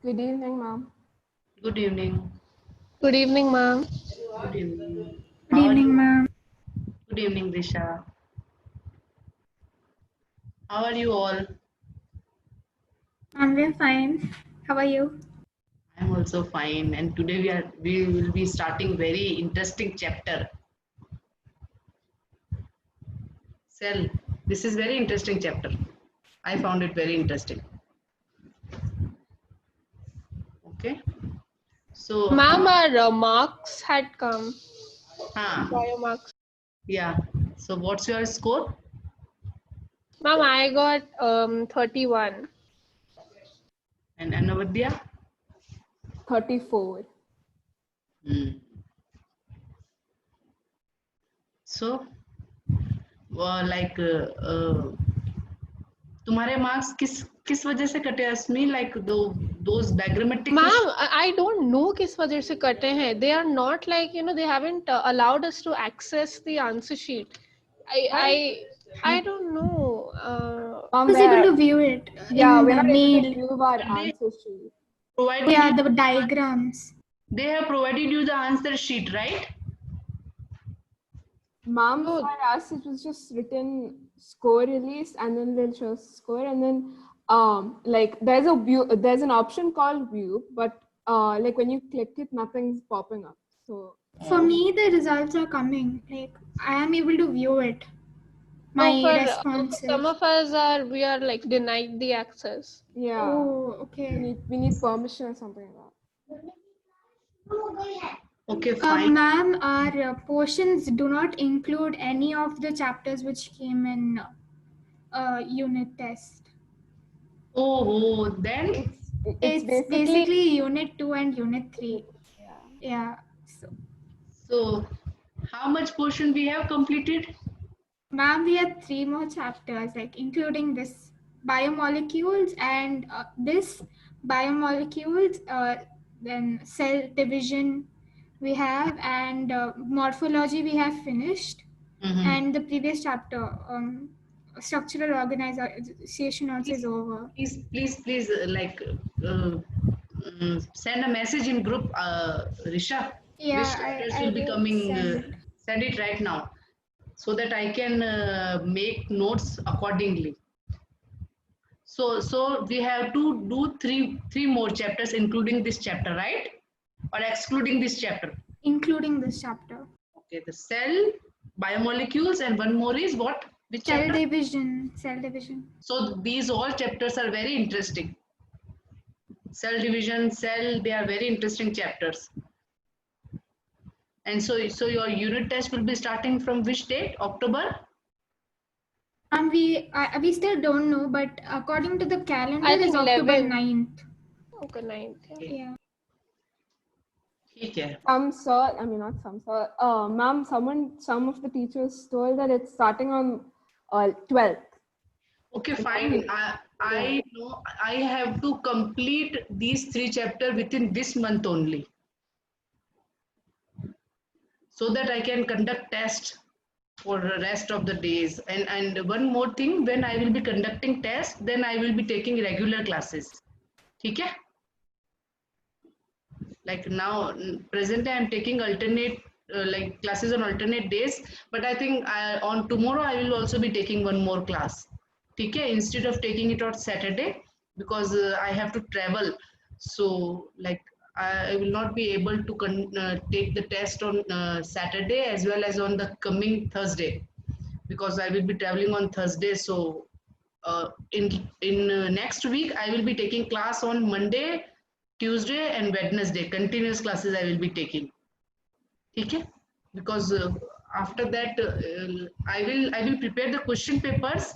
Good evening, ma'am. Good evening. Good evening, ma'am. Good evening. Good evening, ma'am. Good evening, Disha. How are you all? I'm doing fine. How are you? I'm also fine. And today we will be starting very interesting chapter. Cell. This is very interesting chapter. I found it very interesting. Okay. So, Ma'am, our marks had come. Bio marks. yeah. So, what's your score? Ma'am, I got 31. And Anavadya? 34. Hmm. So, like, तुम्हारे marks किस वजह से कटे अस्मी like those diagrammatic Ma'am, I don't know किस वजह से कटे हैं. They are not like, they haven't allowed us to access the answer sheet. I don't know. I was able to view it Yeah, in we're the not able to mail. view our answer sheet. provided Yeah, you, the diagrams. they have provided you the answer sheet, right? Ma'am, No. for us, it was just written score release and then they'll show score and then like there's an option called view, but like when you click it, nothing's popping up. So For me, the results are coming. Like, I am able to view it. My for responses. some of us we are like denied the access. yeah, Oh, okay. we need permission or something like that. Okay, fine. Ma'am, our portions do not include any of the chapters which came in unit test. Oh, then It's basically unit 2 and unit 3. Yeah. So how much portion we have completed? Ma'am, we have 3 more chapters, like including this biomolecules and this biomolecules, then cell division we have, and morphology we have finished, and the previous chapter, structural organization also is over. Please, send a message in group, Risha. Yeah, Which chapters I will be will coming? send. Send it right now, so that I can make notes accordingly. So we have to do three more chapters, including this chapter, right? Or excluding this chapter? Including this chapter. Okay, the cell, biomolecules, and one more is what? Which Cell chapter? division. So these all chapters are very interesting. Cell division, cell, they are very interesting chapters. And so your unit test will be starting from which date? October? And we still don't know, but according to the calendar, I it is think October 11th. 9th. Okay, 9th. Yeah. Okay. Ma'am, some of the teachers told that it's starting on 12th. Okay, fine. I know I have to complete these 3 chapters within this month only, so that I can conduct tests for the rest of the days. And one more thing, when I will be conducting tests, then I will be taking regular classes. Okay? Like now, presently I'm taking alternate like classes on alternate days, but I think on tomorrow I will also be taking one more class. Okay? Instead of taking it on Saturday, because I have to travel. So like I will not be able to take the test on Saturday as well as on the coming Thursday, because I will be traveling on Thursday. So in next week I will be taking class on Monday, Tuesday, and Wednesday. Continuous classes I will be taking. Okay? Because after that I will prepare the question papers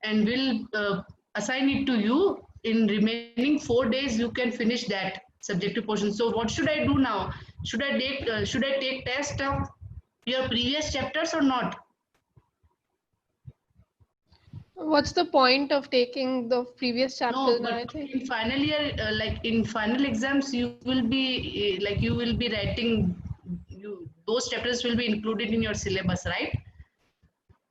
and will assign it to you. In remaining 4 days you can finish that subjective portion. So what should I do now? Should I take test of your previous chapters or not? What's the point of taking the previous chapters? No, I but think in final year, like in final exams, you will be writing. Those chapters will be included in your syllabus, right?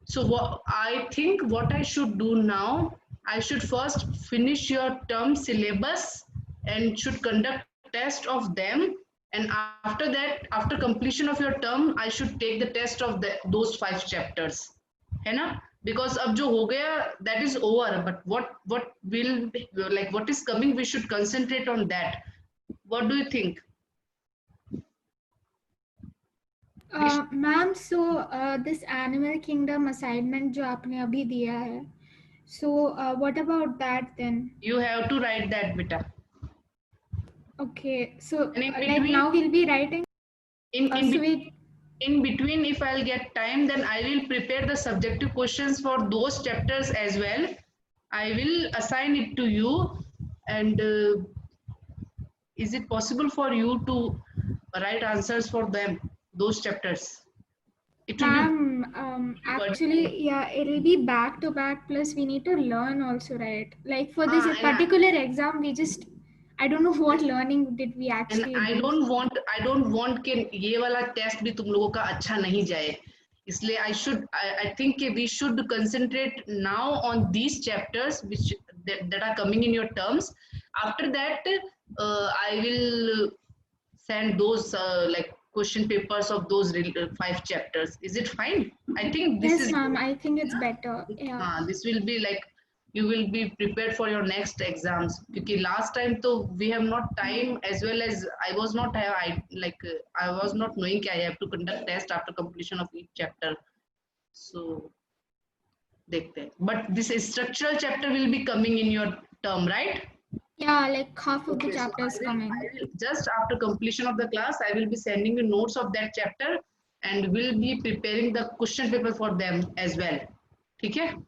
So I think what I should do now, I should first finish your term syllabus and should conduct test of them, and after that, after completion of your term, I should take the test of those 5 chapters, है ना? Because अब जो हो गया, that is over, but what will, like what is coming, we should concentrate on that. What do you think? Ma'am, so this Animal Kingdom assignment जो आपने अभी दिया है, so what about that then? You have to write that, beta. Okay, so And in like between, now we'll be writing. In between, if I'll get time, then I will prepare the subjective questions for those chapters as well. I will assign it to you. And is it possible for you to write answers for them, those chapters? It will be Ma'am, actually, yeah, it'll be back to back. Plus, we need to learn also, right? Like for this particular exam, we just, I don't know what learning did we actually and I do. don't want कि ये वाला test भी तुम लोगों का अच्छा नहीं जाए, इसलिए I think we should concentrate now on these chapters which that are coming in your terms. After that, I will send those like question papers of those 5 chapters. Is it fine? I think this Yes, is ma'am, I think it's better. Yeah. this will be like you will be prepared for your next exams, because last time तो we have not time, as well as I was not I was not knowing that I have to conduct test after completion of each chapter. So देखते हैं. But this structural chapter will be coming in your term, right? Yeah, like half of the Okay, so chapters coming. I will just after completion of the class, I will be sending you notes of that chapter and will be preparing the question paper for them as well. ठीक है?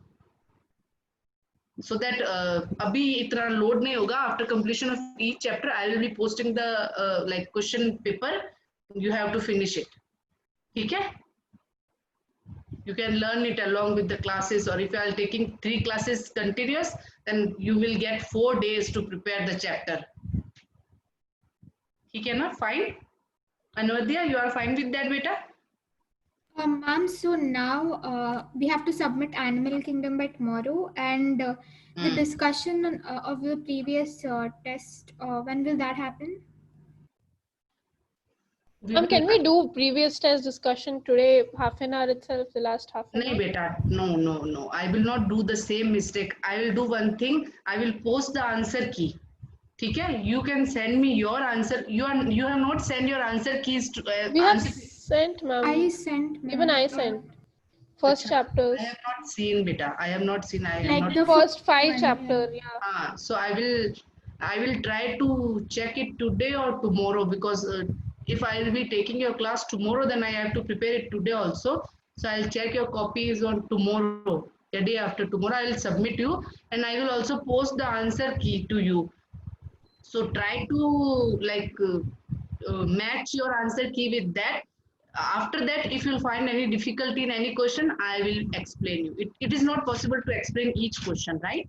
So that अभी इतना load नहीं होगा. After completion of each chapter, I will be posting the like question paper. You have to finish it. ठीक है? You can learn it along with the classes, or if you are taking 3 classes continuous, then you will get 4 days to prepare the chapter. ठीक है ना? Fine. Anvadya, you are fine with that, beta? Ma'am, so now we have to submit Animal Kingdom by tomorrow, and the discussion of the previous test, when will that happen? Can we do previous test discussion today, half an hour itself, the last half an hour? No, beta. No. I will not do the same mistake. I will do one thing. I will post the answer key. ठीक है? You can send me your answer. You have not sent your answer keys to. We have sent, ma'am. I sent. Even I sent. First chapters. I have not seen, beta. I have not seen. I have Like not. the First 5 one, chapter, yeah. So I will try to check it today or tomorrow, because if I will be taking your class tomorrow, then I have to prepare it today also. So I'll check your copies on tomorrow. The day after tomorrow, I will submit you, and I will also post the answer key to you. So try to like match your answer key with that. After that, if you'll find any difficulty in any question, I will explain you. It is not possible to explain each question, right?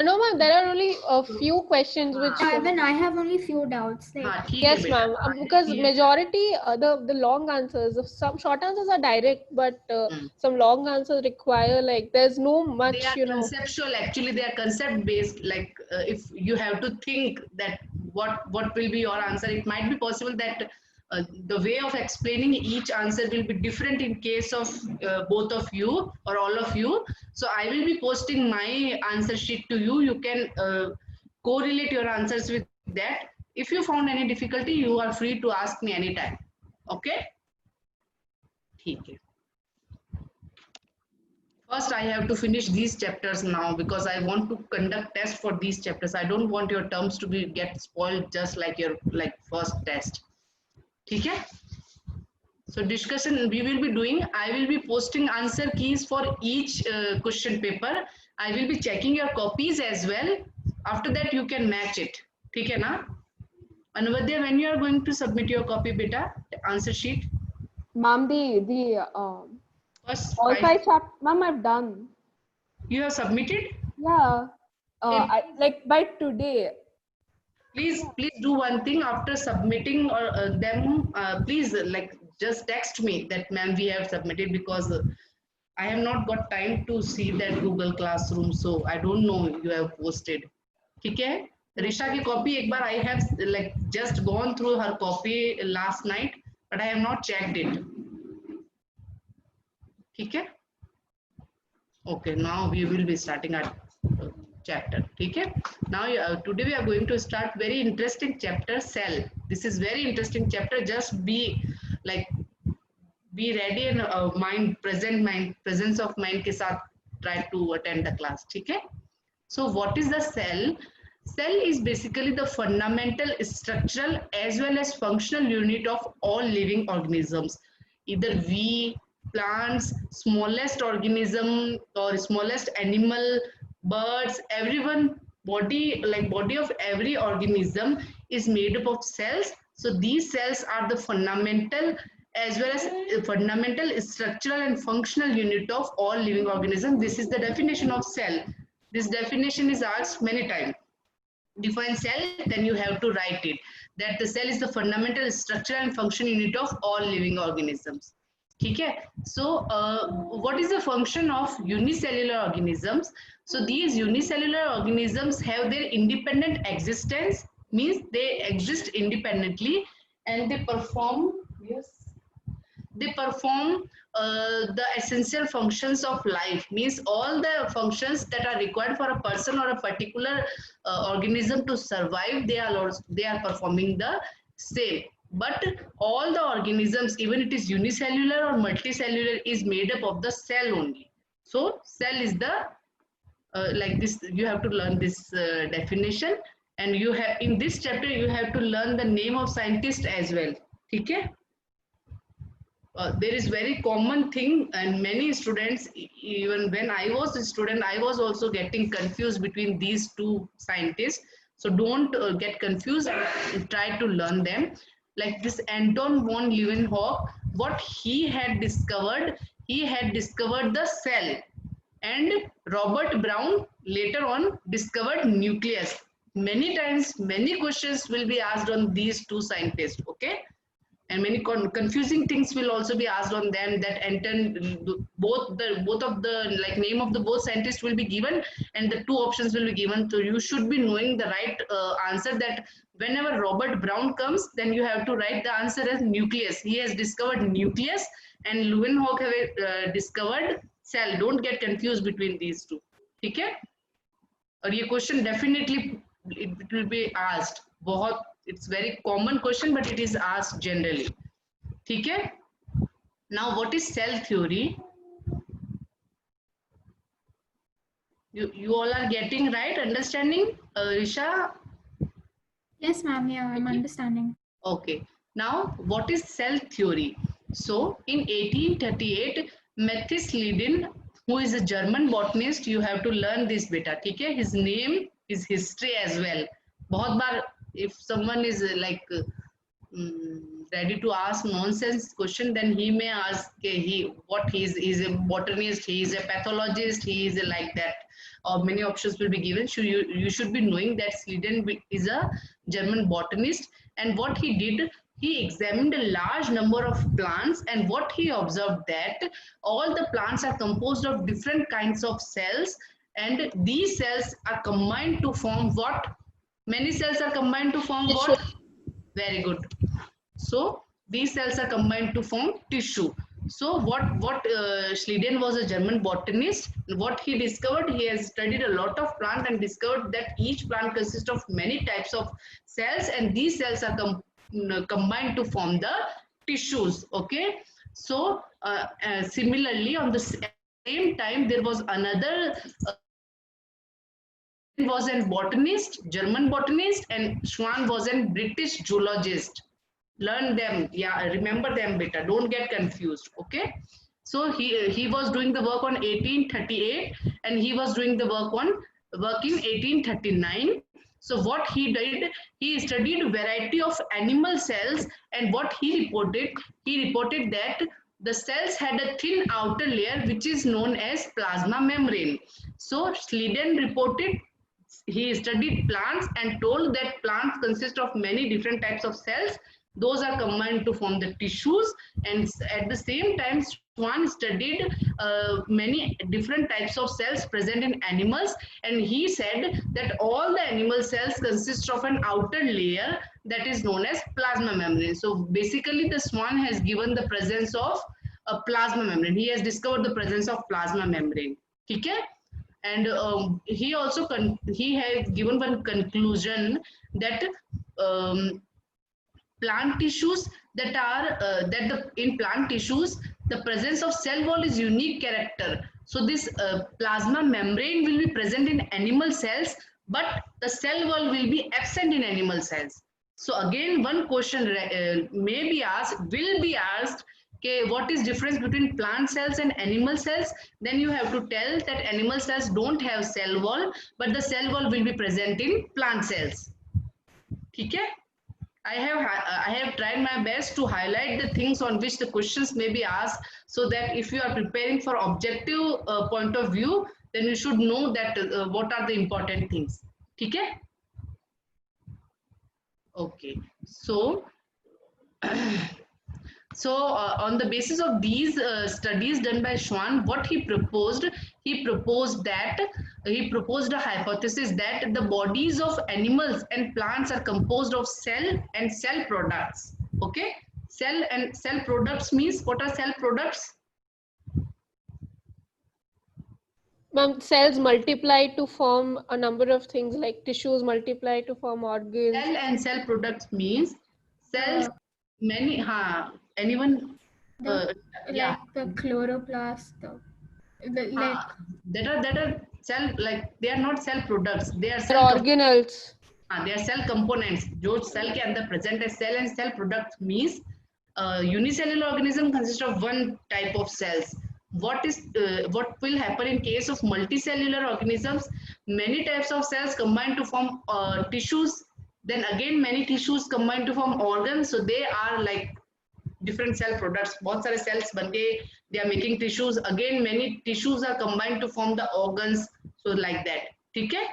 No, ma'am, there are only a few questions which. Even I have only few doubts. Like, Yes, ma'am. Because majority, the long answers, some short answers are direct, but some long answers require like there's no much, they are conceptual. Actually, they are concept based. Like if you have to think that what will be your answer, it might be possible that the way of explaining each answer will be different in case of both of you or all of you. So I will be posting my answer sheet to you. You can correlate your answers with that. If you found any difficulty, you are free to ask me anytime. Okay? ठीक है. First, I have to finish these chapters now, because I want to conduct tests for these chapters. I don't want your terms to get spoiled just like your first test. ठीक है? So discussion we will be doing. I will be posting answer keys for each question paper. I will be checking your copies as well. After that, you can match it. ठीक है ना? Anvadya, when you are going to submit your copy, beta, answer sheet? Ma'am, the First all 5 chapters, ma'am, I've done. You have submitted? Yeah. Like by today. Please do one thing after submitting or them. Please just text me that ma'am we have submitted, because I have not got time to see that Google Classroom, so I don't know you have posted. ठीक है? Risha ki copy ek baar I have like just gone through her copy last night, but I have not checked it. ठीक है? Okay, now we will be starting our chapter. ठीक है? Now today we are going to start very interesting chapter, cell. This is very interesting chapter. Just be ready and presence of mind के साथ try to attend the class. ठीक है? So what is the cell? Cell is basically the fundamental structural as well as functional unit of all living organisms. Either we, plants, smallest organism or smallest animal, birds, everyone, body of every organism is made up of cells. So these cells are the fundamental as well as fundamental structural and functional unit of all living organisms. This is the definition of cell. This definition is asked many times. Define cell, then you have to write it. That the cell is the fundamental structural and functional unit of all living organisms. Okay? So, what is the function of unicellular organisms? So, these unicellular organisms have their independent existence, means they exist independently and they perform, the essential functions of life, means all the functions that are required for a person or a particular organism to survive, they are performing the same. But all the organisms, even it is unicellular or multicellular, is made up of the cell only. So cell is the like this. You have to learn this definition, and you have in this chapter you have to learn the name of scientist as well. Okay? There is very common thing, and many students, even when I was a student, I was also getting confused between these two scientists. So don't get confused, try to learn them. Like this Anton von Leeuwenhoek, what he had discovered the cell, and Robert Brown later on discovered nucleus. Many times, many questions will be asked on these two scientists, okay? And many confusing things will also be asked on them. That both of the like name of the both scientists will be given, and the two options will be given. So you should be knowing the right answer. That whenever Robert Brown comes, then you have to write the answer as nucleus. He has discovered nucleus, and Leeuwenhoek have discovered cell. Don't get confused between these two. Okay? और ये question definitely it will be asked. बहुत it's very common question, but it is asked generally. ठीक है? Now what is cell theory? You all are getting right, understanding, Risha? Yes, ma'am. Yeah, I'm understanding. Okay. Now what is cell theory? So in 1838, Matthias Lieden, who is a German botanist, you have to learn this beta. ठीक है? His name is history as well. बहुत बार if someone is like ready to ask nonsense question, then he may ask he is a botanist, he is a pathologist, he is like that, or many options will be given. So you should be knowing that Lieden is a German botanist, and what he did, he examined a large number of plants, and what he observed that all the plants are composed of different kinds of cells, and these cells are combined to form what? Many cells are combined to form what? Very good. So these cells are combined to form tissue. So what Lieden was a German botanist. What he discovered, he has studied a lot of plants and discovered that each plant consists of many types of cells, and these cells are combined to form the tissues. Okay. So similarly, on the same time, there was another was a botanist, German botanist, and Schwann was a British zoologist. Learn them, yeah, remember them better. Don't get confused, okay? So he was doing the work on 1838, and he was doing the work in 1839. So what he did, he studied a variety of animal cells, and what he reported that the cells had a thin outer layer which is known as plasma membrane. So Lieden reported, he studied plants and told that plants consist of many different types of cells. those are combined to form the tissues. And at the same time, Swan studied many different types of cells present in animals, and he said that all the animal cells consist of an outer layer that is known as plasma membrane. So basically the Swan has given the presence of a plasma membrane. He has discovered the presence of plasma membrane. Okay? And he also he has given one conclusion that plant tissues that are in plant tissues the presence of cell wall is unique character. So this plasma membrane will be present in animal cells, but the cell wall will be absent in animal cells. So again, one question will be asked, okay, what is difference between plant cells and animal cells? Then you have to tell that animal cells don't have cell wall, but the cell wall will be present in plant cells. Okay? I have tried my best to highlight the things on which the questions may be asked, so that if you are preparing for objective point of view, then you should know that what are the important things. Okay? Okay. So so on the basis of these studies done by Swan, what he proposed a hypothesis that the bodies of animals and plants are composed of cell and cell products. Okay, cell and cell products means, what are cell products? Cells multiply to form a number of things, like tissues multiply to form organs. Cell and cell products means cells, anyone? Like the chloroplast, that are cell, like they are not cell products, they are cell organelles. They are cell components. जो cell के अंदर present है. Cell and cell products means unicellular organism consists of one type of cells. What will happen in case of multicellular organisms? Many types of cells combine to form tissues. Then again, many tissues combine to form organs. So they are like different cell products. बहुत सारे cells बन के they are making tissues. Again, many tissues are combined to form the organs. So like that. ठीक है?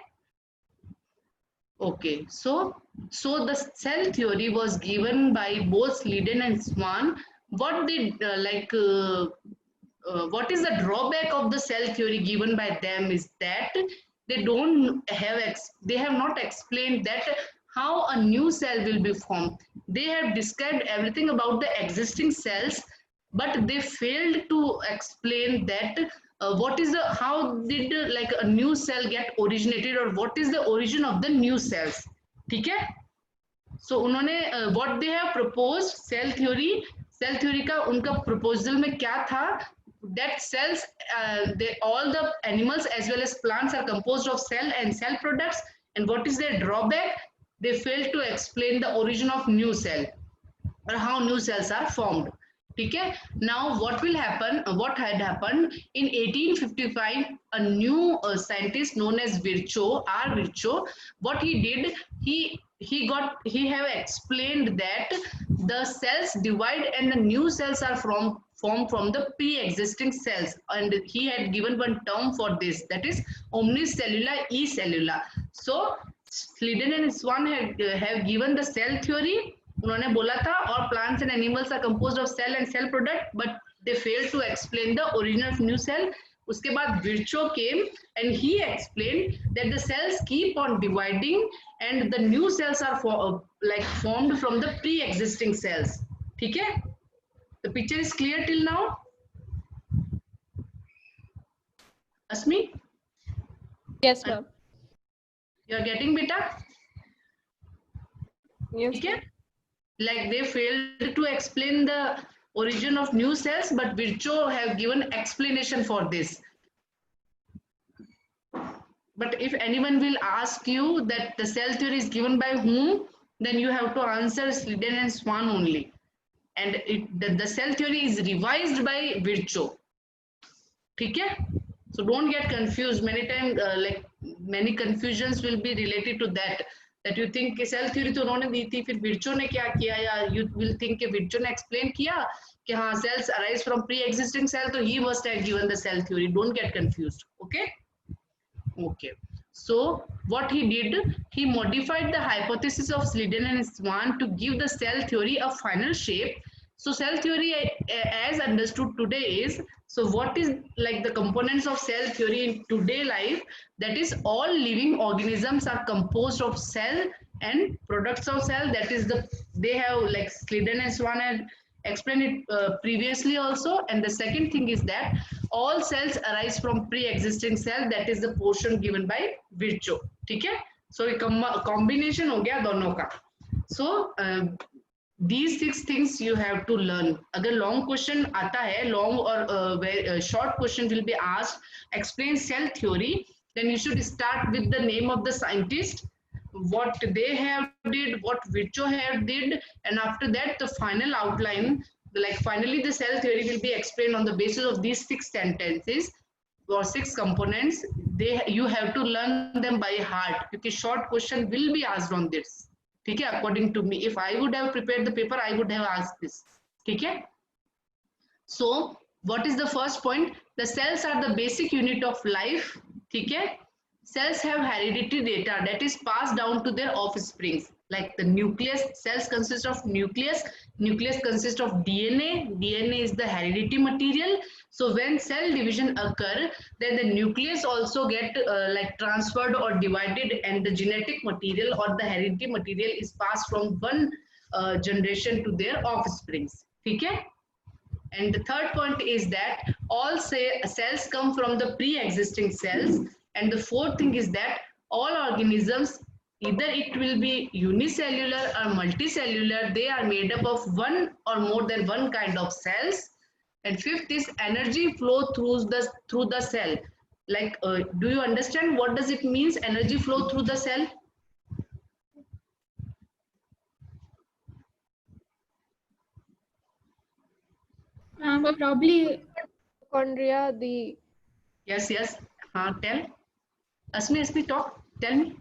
Okay. So the cell theory was given by both Sleeden and Swan. What what is the drawback of the cell theory given by them is that they have not explained that how a new cell will be formed. They have described everything about the existing cells, but they failed to explain that how did like a new cell get originated, or what is the origin of the new cells. ठीक है? So उन्होंने what they have proposed, cell theory का उनका proposal में क्या था, that cells, all the animals as well as plants are composed of cell and cell products, and what is their drawback? They failed to explain the origin of new cell or how new cells are formed. Okay? Now what had happened in 1855, a new scientist known as Virchow, what he did, he have explained that the cells divide and the new cells are formed from the pre-existing cells, and he had given one term for this, that is omnicellular e-cellular. So Sleeden and Swan have given the cell theory. उन्होंने बोला था और plants and animals are composed of cell and cell product, but they failed to explain the origin of new cell. उसके बाद Virchow came and he explained that the cells keep on dividing and the new cells are formed from the pre-existing cells. ठीक है? The picture is clear till now? Asmi? Yes, ma'am. You are getting, beta? Yes. Okay? Like they failed to explain the origin of new cells, but Virchow have given explanation for this. But if anyone will ask you that the cell theory is given by whom, then you have to answer Sleeden and Swan only. And the cell theory is revised by Virchow. Okay? So don't get confused. Many times, many confusions will be related to that. That you think cell theory तो उन्होंने दी थी, फिर Virchow ने क्या किया, या you will think कि Virchow ने explain किया कि हाँ cells arise from pre-existing cell, तो he must have given the cell theory. Don't get confused. Okay? Okay. So what he did, he modified the hypothesis of Sliden and Swan to give the cell theory a final shape. So cell theory as understood today is, so what is like the components of cell theory in today life, that is all living organisms are composed of cell and products of cell, that is the, they have like Sliden and Swan had explained it previously also. And the second thing is that all cells arise from pre-existing cell, that is the portion given by Virchow. ठीक है, so a combination हो गया दोनों का. So these 6 things you have to learn. अगर long question आता है, long or short question will be asked, explain cell theory, then you should start with the name of the scientist, what they have did, what Virchow have did, and after that the final outline, like finally the cell theory will be explained on the basis of these 6 sentences or 6 components. You have to learn them by heart, because short question will be asked on this. Okay, according to me, if I would have prepared the paper, I would have asked this. Okay, so what is the first point? The cells are the basic unit of life. Okay, cells have hereditary data that is passed down to their offsprings. Like the nucleus, cells consist of nucleus, nucleus consists of DNA, DNA is the hereditary material. So when cell division occur, then the nucleus also get like transferred or divided, and the genetic material or the hereditary material is passed from one generation to their offsprings. Okay? And the third point is that all cells come from the pre-existing cells. And the fourth thing is that all organisms, either it will be unicellular or multicellular, they are made up of one or more than one kind of cells. And fifth is energy flow through the cell. Like, do you understand what does it means, energy flow through the cell? Probably Mitochondria, the Yes. Tell. Asmi, talk. Tell me.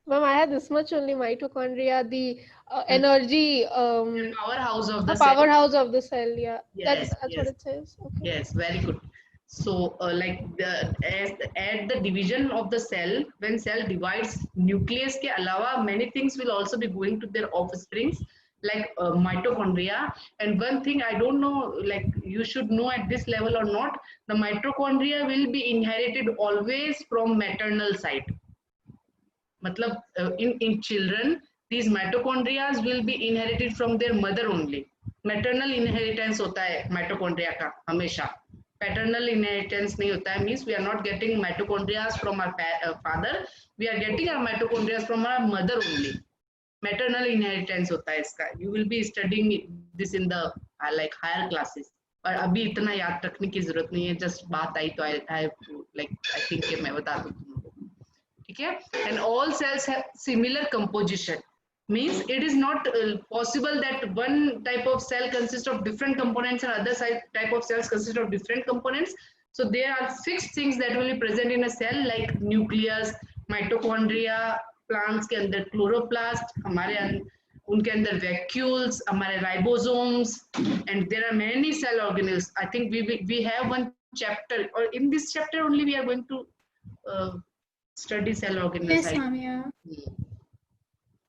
ma'am, I had this much only. Mitochondria, the energy, Powerhouse of the the cell. powerhouse of the cell. Yeah, Yes, that's yes. what it says. Okay. Yes, very good. So like at the division of the cell, when cell divides, nucleus ke alawa many things will also be going to their offsprings, like mitochondria. And one thing I don't know, like you should know at this level or not, the mitochondria will be inherited always from maternal side. Matlab, in children, these mitochondria will be inherited from their mother only. Maternal inheritance होता है mitochondria का हमेशा. Paternal inheritance नहीं होता है, means we are not getting mitochondria from our father, we are getting our mitochondria from our mother only. Maternal inheritance होता है इसका. You will be studying this in the like higher classes. और अभी इतना याद रखने की जरूरत नहीं है, just बात आई तो I have to like I think कि मैं बता दूँ तुम लोगों को. ठीक है? And all cells have similar composition. Means it is not possible that one type of cell consists of different components and other type of cells consist of different components. So there are fixed things that will be present in a cell, like nucleus, mitochondria, plants के अंदर chloroplast, हमारे उनके अंदर vacuoles, हमारे ribosomes, and there are many cell organelles. I think we have one chapter, or in this chapter only we are going to study cell organelles. yes, ma'am. Yeah.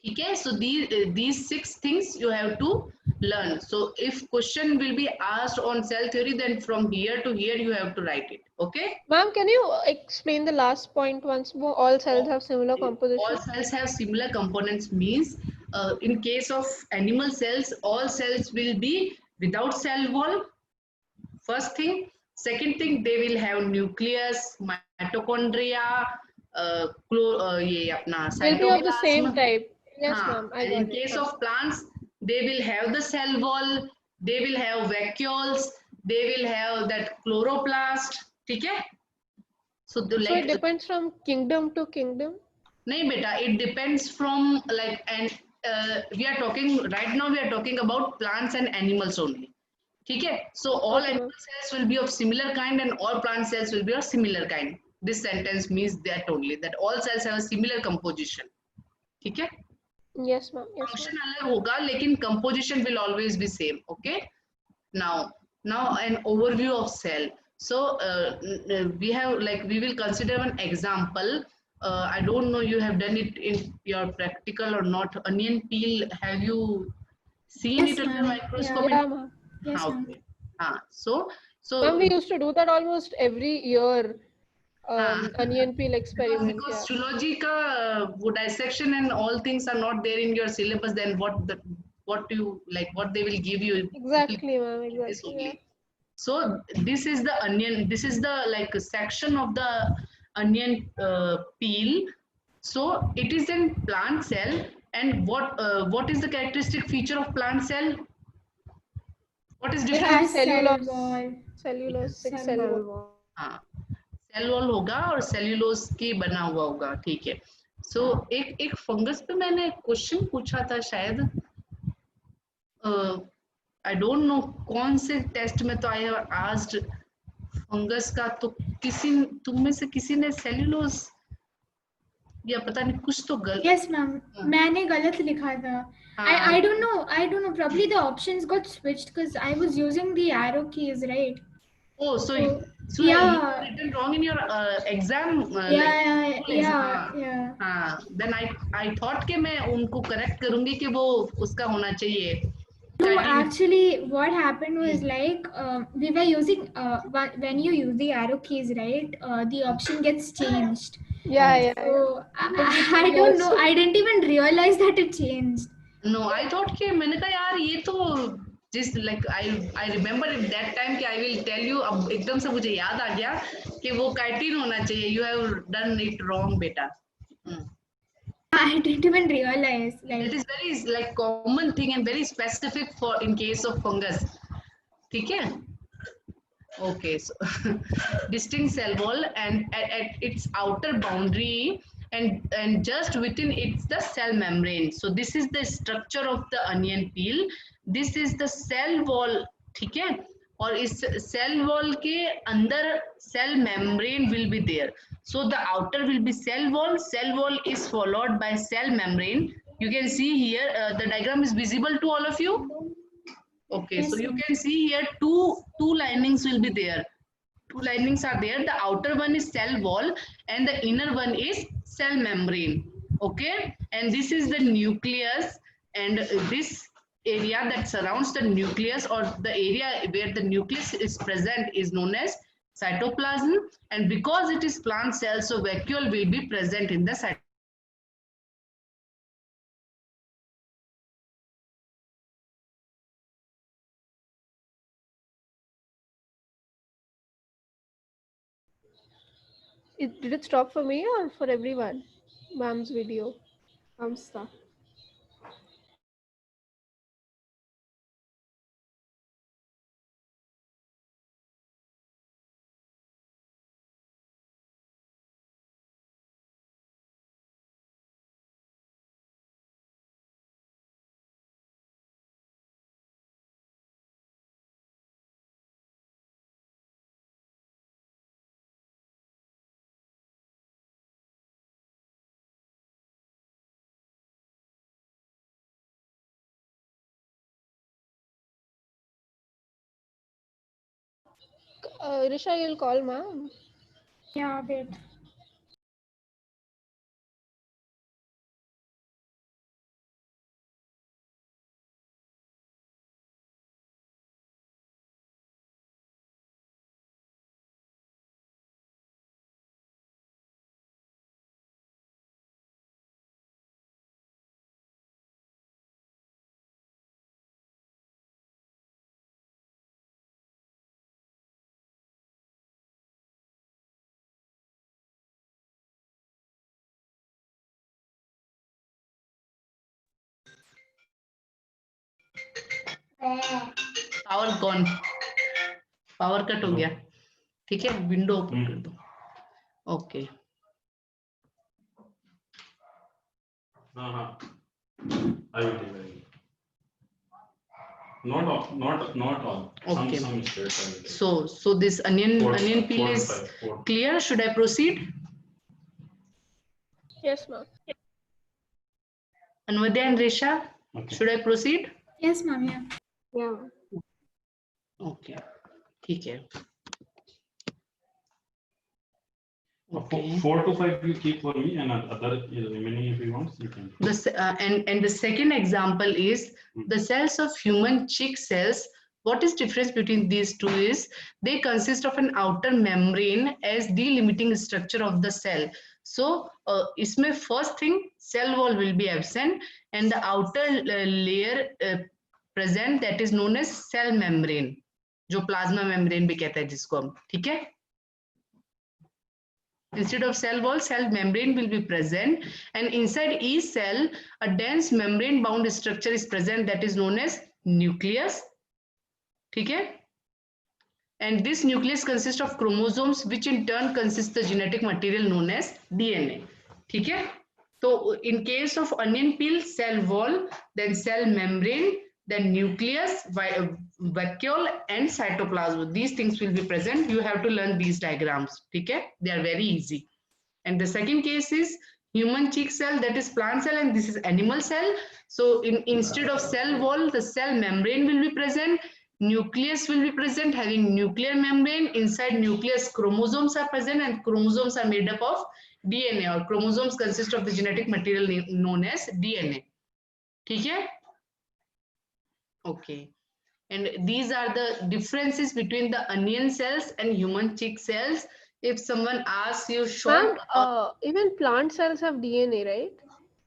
Okay, so these 6 things you have to learn. So if question will be asked on cell theory, then from here to here you have to write it. Okay. Ma'am, can you explain the last point once more? All cells have similar composition. All cells have similar components means in case of animal cells, all cells will be without cell wall. First thing. Second thing, they will have nucleus, mitochondria, ये अपना Will be of the same cytoplasm. type. Yes, ma'am. I And got in it. case of plants, they will have the cell wall, they will have vacuoles, they will have that chloroplast. Okay? So the So it depends from kingdom to kingdom. nahi beta, it depends from like, and we are talking right now, we are talking about plants and animals only. Okay? So all Okay, animal cells will be of similar kind and all plant cells will be of similar kind. This sentence means that only, that all cells have a similar composition. Okay? Yes, ma'am. Yes, Function ma'am. अलग होगा, लेकिन composition will always be same. Okay. Now an overview of cell. So we have like, we will consider an example. I don't know you have done it in your practical or not. Onion peel, have you seen Yes, it under ma'am. microscope? Yeah, ma'am. Yes, ma'am. Okay. So Ma'am, we used to do that almost every year. हाँ. Onion peel experiment. because Yeah. zoology ka wo dissection and all things are not there in your syllabus, then what you like, what they will give you, it will Exactly, ma'am. be this Exactly. Yeah. only. So this is the onion, this is the like section of the onion peel. So it is in plant cell, and what is the characteristic feature of plant cell? What is It It different? has has cell cellulose. wall. Cellulose. Thick Cell cell. wall. हाँ, cell wall होगा और cellulose के बना हुआ होगा, ठीक है. सो एक एक फंगस पे मैंने क्वेश्चन पूछा था शायद, आई डोंट नो कौन से टेस्ट में, तो आई हैव आस्क्ड फंगस का, तो किसी तुम में से किसी ने सेल्यूलोज या पता नहीं कुछ तो Yes, ma'am. मैंने गलत लिखा था. I don't know. I don't know. Probably the options got switched because I was using the arrow keys, right? Oh, so So, you yeah. have written wrong in your exam. Yeah. Then I thought कि मैं उनको correct करूँगी कि वो उसका होना चाहिए. No, actually, what happened was like we were using when you use the arrow keys, right? The option gets changed. Yeah. So Yeah. I don't know. I didn't even realize that it changed. No, I thought कि मैंने कहा यार ये तो just like I remember at that time कि I will tell you, अब एकदम से मुझे याद आ गया कि वो chitin होना चाहिए. You have done it wrong, बेटा. I didn't even realize. Like, That is very like common thing and very specific for in case of fungus. ठीक है? Okay, so distinct cell wall, and at its outer boundary and just within it's the cell membrane. So this is the structure of the onion peel. This is the cell wall, ठीक है? और इस cell wall के अंदर cell membrane will be there. So the outer will be cell wall. Cell wall is followed by cell membrane. You can see here the diagram is visible to all of you. Okay, yes, so you ma'am. can see here two linings will be there. Two linings are there. The outer one is cell wall and the inner one is cell membrane. Okay, and this is the nucleus, and this area that surrounds the nucleus, or the area where the nucleus is present, is known as cytoplasm. And because it is plant cell, so vacuole will be present in the cytoplasm. Did it stop for me or for everyone? Ma'am's video. I'm stuck. Risha, you'll call ma'am. Yeah, wait. Power gone, power cut हो गया, ठीक है, window open कर दो. Okay, I will take it. Not all. Okay. Some states I will take. so this onion Four- peel four and is five, four. clear. Should I proceed? Yes, ma'am. Anvadya and Resha, Okay. should I proceed? Yes, ma'am. Yeah. Yeah. Okay, ठीक है. Okay. 4 to 5 you keep for me, and other remaining if you want you can. And the second example is the cells of human chick cells. What is difference between these two is they consist of an outer membrane as delimiting structure of the cell. So इसमें first thing cell wall will be absent and the outer layer present, that is known as cell membrane, जो plasma membrane भी कहते हैं जिसको हम, ठीक है? Instead of cell wall, cell membrane will be present, and inside each cell, a dense membrane bound structure is present that is known as nucleus. Okay? And this nucleus consists of chromosomes, which in turn consists the genetic material known as DNA. Okay? So in case of onion peel, cell wall, then cell membrane, then nucleus, vacuole, and cytoplasm. These things will be present. You have to learn these diagrams. Okay? They are very easy. And the second case is human chick cell, that is plant cell, and this is animal cell. So instead of cell wall, the cell membrane will be present. Nucleus will be present, having nuclear membrane. Inside nucleus, chromosomes are present, and chromosomes are made up of DNA, or chromosomes consist of the genetic material known as DNA. Okay? Okay. And these are the differences between the onion cells and human chick cells. If someone asks you short, Ma'am, even plant cells have DNA, right?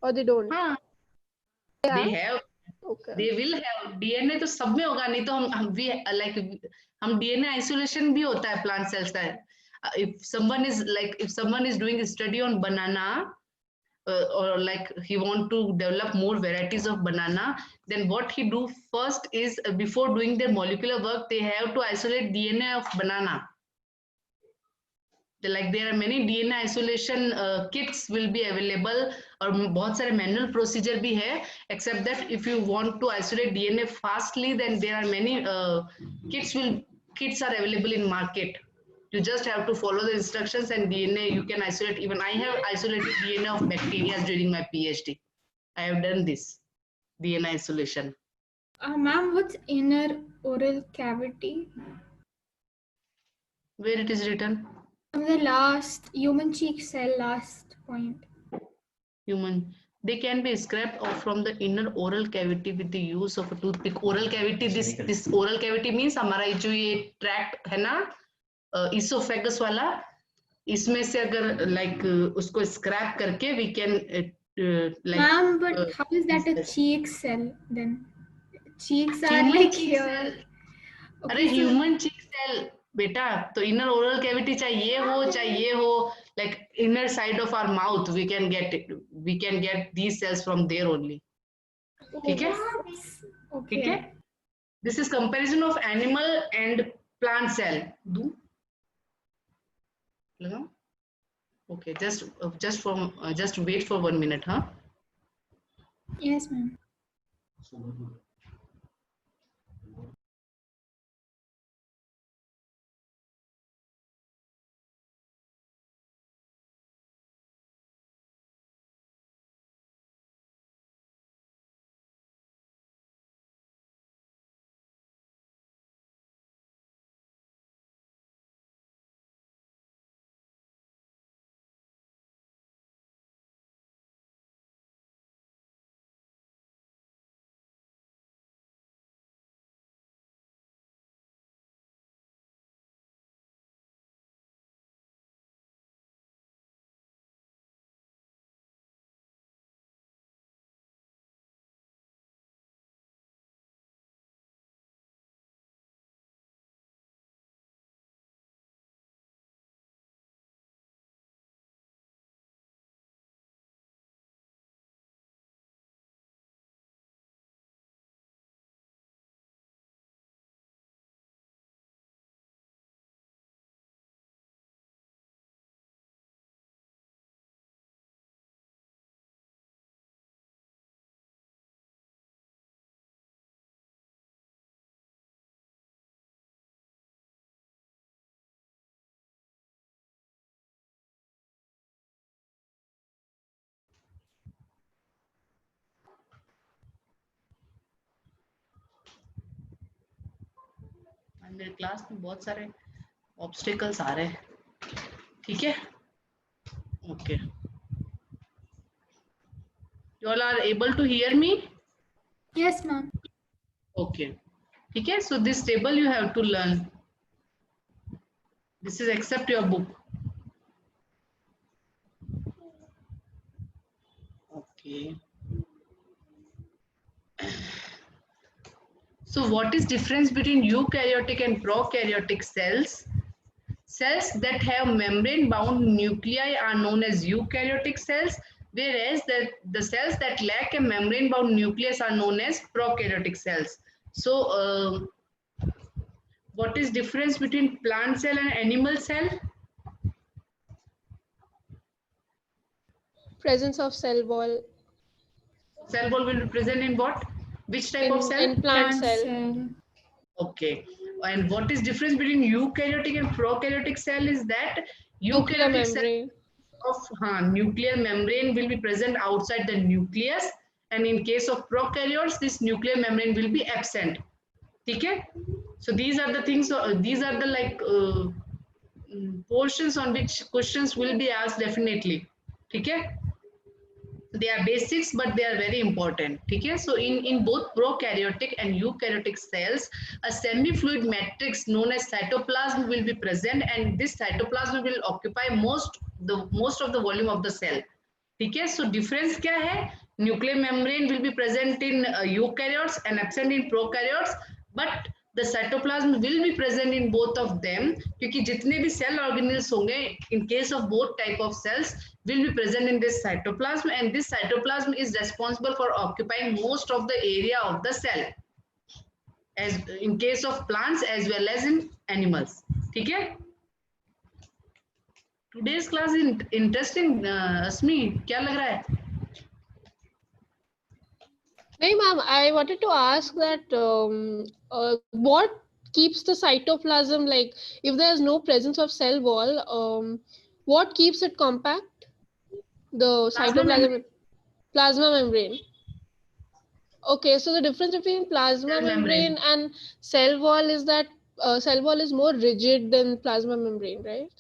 Or they don't? they have, Okay. they will have DNA. तो सब में होगा, नहीं तो हम भी like हम DNA isolation भी होता है plant cells का. If someone is doing a study on banana, or like he want to develop more varieties of banana, then what he do first is before doing their molecular work, they have to isolate DNA of banana. Like there are many DNA isolation kits will be available, और बहुत सारे manual procedure भी है. Except that if you want to isolate DNA fastly, then there are many kits are available in market. You just have to follow the instructions and DNA you can isolate. Even I have isolated DNA of bacteria during my PhD. I have done this DNA isolation. Ma'am, what's inner oral cavity? Where it is written? On the last human cheek cell, last point. Human, they can be scraped off from the inner oral cavity with the use of a toothpick. Oral cavity, this oral cavity means हमारा जो ये tract है ना, esophagus वाला, इसमें से अगर like उसको scrap करके we can like. Ma'am, but how is that a cheek cell then? Cheeks are Human like cheek here. cell. Okay, अरे so ह्यूमन चिक सेल बेटा, तो इनर ओरल कैविटी चाहे ये हो, like inner side of our mouth we can get these cells from there only. ठीक है? ठीक है? This is comparison of animal and plant cell. Do लगाओ? Okay, just wait for 1 minute, huh? yes, ma'am. मेरे class में बहुत सारे obstacles आ रहे हैं. ठीक है? Okay. You all are able to hear me? Yes, ma'am. Okay. Okay, so this table you have to learn. This is except your book. Okay. So what is difference between eukaryotic and prokaryotic cells? Cells that have membrane-bound nuclei are known as eukaryotic cells, whereas the cells that lack a membrane-bound nucleus are known as prokaryotic cells. So, what is difference between plant cell and animal cell? Presence of cell wall Cell wall will be present in what? Which type of cell? in plant cell. Cell. Okay. And what is difference between eukaryotic and prokaryotic cell is that Nuclear eukaryotic cell membrane. of nuclear membrane will be present outside the nucleus, and in case of prokaryotes this nuclear membrane will be absent. Okay, so these are the things, these are the portions on which questions will be asked definitely. Okay, they are basics but they are very important. Okay, so in both prokaryotic and eukaryotic cells a semi-fluid matrix known as cytoplasm will be present, and this cytoplasm will occupy most of the volume of the cell. Okay, so difference क्या है? Nuclear membrane will be present in eukaryotes and absent in prokaryotes, but the cytoplasm will be present in both of them क्योंकि जितने भी cell organelles होंगे in case of both type of cells will be present in this cytoplasm, and this cytoplasm is responsible for occupying most of the area of the cell, as in case of plants as well as in animals. ठीक है? Today's class is interesting. Asmi, क्या लग रहा है? Hey, ma'am, I wanted to ask that what keeps the cytoplasm, like if there's no presence of cell wall, what keeps it compact? The cytoplasm, plasma membrane. Okay, so the difference between plasma Cell membrane and cell wall is that cell wall is more rigid than plasma membrane, right?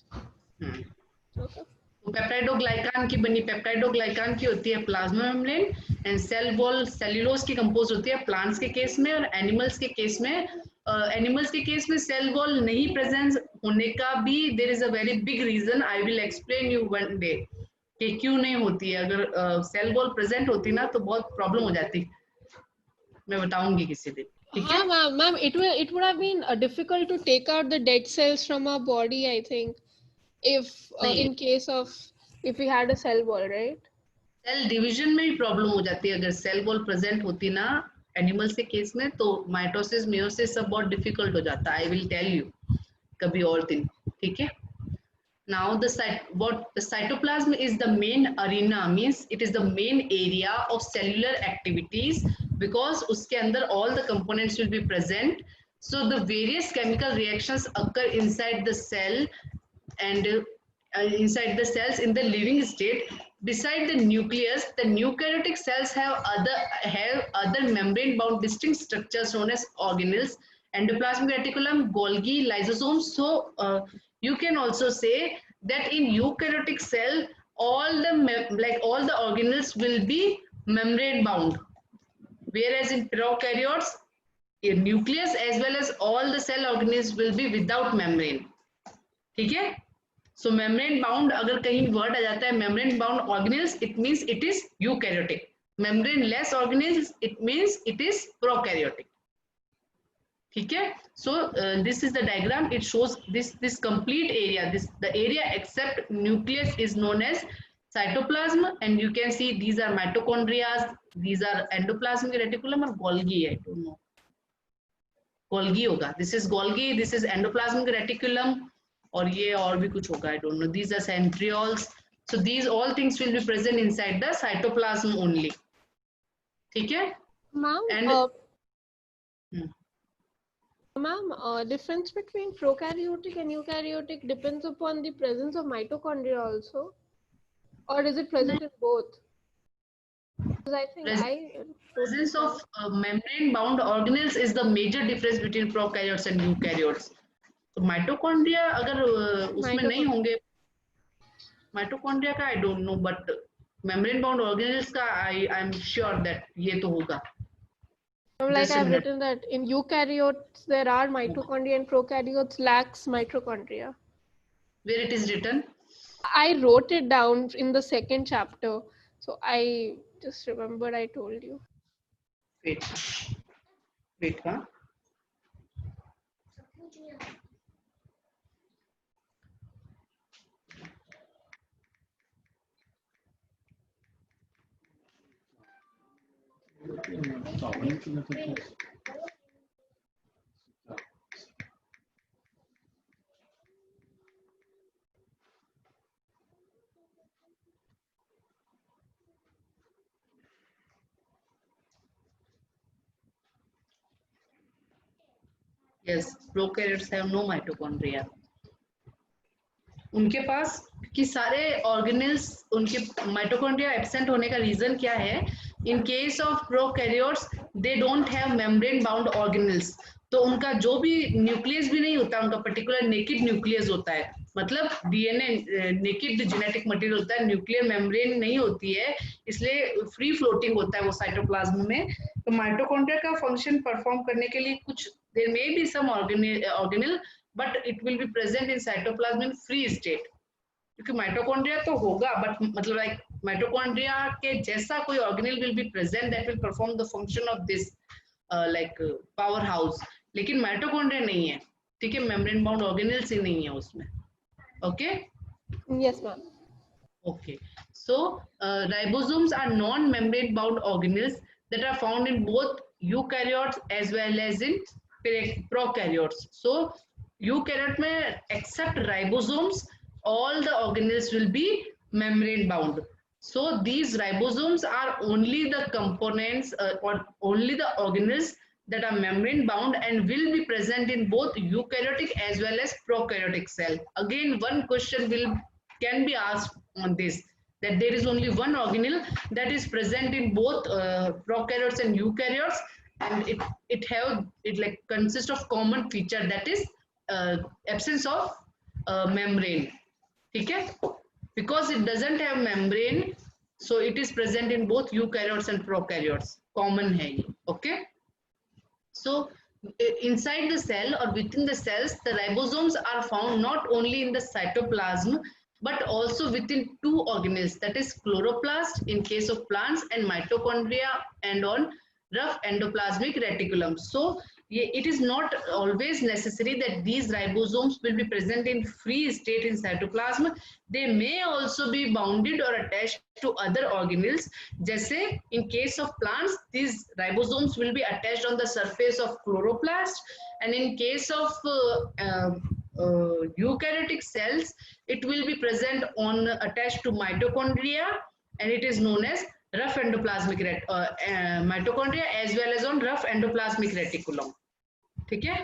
Okay. पेप्टाइडोग्लाइकान की बनी पेप्टाइडोग्लाइकान की होती है plasma membrane, and cell wall cellulose की compose होती है plants के case में, और एनिमल्स के केस में सेल वॉल नहीं प्रेजेंस होने का भी there is a very big reason. I will explain you one day कि क्यों नहीं होती है. अगर सेल वॉल प्रेजेंट होती ना तो बहुत प्रॉब्लम हो जाती, मैं बताऊंगी किसी दिन. ठीक है ma'am, it would have been difficult to take out the dead cells from our body, I think, if in case of if we had a cell wall, right? Cell division में भी प्रॉब्लम हो जाती है अगर cell wall present होती ना animals के case में, तो माइटोसिस मेयोसिस सब बहुत डिफिकल्ट हो जाता है. आई विल टेल यू कभी और दिन. ठीक है. Now the cytoplasm is the main arena, means it is the main area of cellular activities because उसके अंदर all the components will be present. So the various chemical reactions occur inside the cell and inside the cells in the living state. Beside the nucleus, the eukaryotic cells have other membrane-bound distinct structures known as organelles, endoplasmic reticulum, Golgi, lysosomes. So you can also say that in eukaryotic cell, all the organelles will be membrane-bound, whereas in prokaryotes, in nucleus as well as all the cell organelles will be without membrane. ठीक है. So membrane bound अगर कहीं word आ जाता है membrane bound organelles, it means it is eukaryotic. Membrane less organelles, it means it is prokaryotic. ठीक है. So this is the diagram. It shows this complete area. The area except nucleus is known as cytoplasm, and you can see these are mitochondria, these are endoplasmic reticulum और Golgi. I don't know. Golgi होगा. This is Golgi. This is endoplasmic reticulum. और ये और भी कुछ होगा, I don't know. These are centrioles. So these all things will be present inside the cytoplasm only. ठीक है? Ma'am, difference between prokaryotic and eukaryotic depends upon the presence of mitochondria also, or is it present in both? Because I think presence of membrane-bound organelles is the major difference between prokaryotes and eukaryotes. तो mitochondria अगर उसमें नहीं होंगे, Mitochondria का I don't know, but membrane bound organelles का I'm sure that ये तो होगा. Like Just a I've minute. written that in eukaryotes there are mitochondria and prokaryotes lacks mitochondria. Where it is written? I wrote it down in the second chapter, so I just remembered I told you. Wait, huh? Yes, prokaryotes have no mitochondria. उनके पास कि सारे organelles उनके mitochondria absent होने का reason क्या है? इन case of prokaryotes they don't have membrane bound organelles, तो उनका जो भी न्यूक्लियस भी नहीं होता, उनका पर्टिकुलर नेकेड न्यूक्लियस होता है, मतलब डीएनए नेकेड जेनेटिक मटेरियल होता है, न्यूक्लियर मेम्ब्रेन नहीं होती है, इसलिए फ्री फ्लोटिंग होता है वो साइटोप्लाज्म में. तो माइटोकॉन्ड्रिया का फंक्शन परफॉर्म करने के लिए कुछ there may be some organelle but it will be present in cytoplasm in free state, क्योंकि माइटोकॉन्ड्रिया तो होगा बट मतलब लाइक माइटोकॉन्ड्रिया के जैसा कोई organelle will be present that will perform the function of this like power house, लेकिन mitochondria नहीं है, ठीक है, मेम्ब्रेन बाउंड ऑर्गेनेल्स ही नहीं है उसमें. Okay, Yes, ma'am. okay, so ribosomes are non-membrane bound organelles that are found in both eukaryotes as well as in prokaryotes. So eukaryote में except ribosomes all the organelles will be membrane bound. So these ribosomes are only the components or only the organelles that are membrane bound and will be present in both eukaryotic as well as prokaryotic cell. Again, one question can be asked on this, that there is only one organelle that is present in both prokaryotes and eukaryotes, and it like consists of common feature, that is absence of membrane. ठीक है, because it doesn't have membrane, so it is present in both eukaryotes and prokaryotes. Common है ये. Okay, so inside the cell or within the cells, the ribosomes are found not only in the cytoplasm but also within two organelles, that is chloroplast in case of plants and mitochondria and on rough endoplasmic reticulum. So it is not always necessary that these ribosomes will be present in free state in cytoplasm. They may also be bounded or attached to other organelles. जैसे in case of plants, these ribosomes will be attached on the surface of chloroplast, and in case of eukaryotic cells, it will be present on attached to mitochondria, and it is known as rough endoplasmic mitochondria as well as on rough endoplasmic reticulum. ठीक है,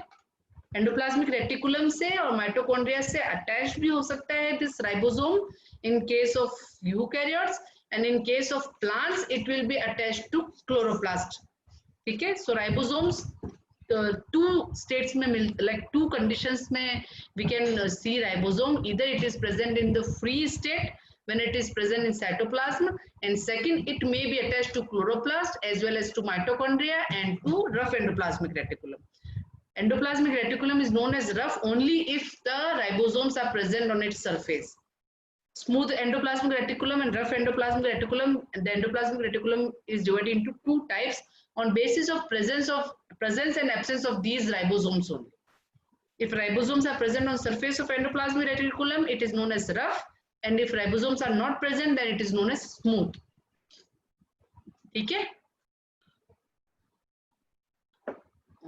endoplasmic reticulum से और mitochondria से attach भी हो सकता है this ribosome in case of eukaryotes, and in case of plants it will be attached to chloroplast. ठीक है, सो राइबोसोम्स टू स्टेट्स में like two conditions में we can see ribosome, either it is present in the free state when it is present in cytoplasm, and second it may be attached to chloroplast as well as to mitochondria and to rough endoplasmic reticulum. Endoplasmic reticulum is known as rough only if the ribosomes are present on its surface. Smooth endoplasmic reticulum and rough endoplasmic reticulum. The endoplasmic reticulum is divided into two types on basis of presence and absence of these ribosomes only. If ribosomes are present on surface of endoplasmic reticulum, it is known as rough, and if ribosomes are not present, then it is known as smooth. ठीक है?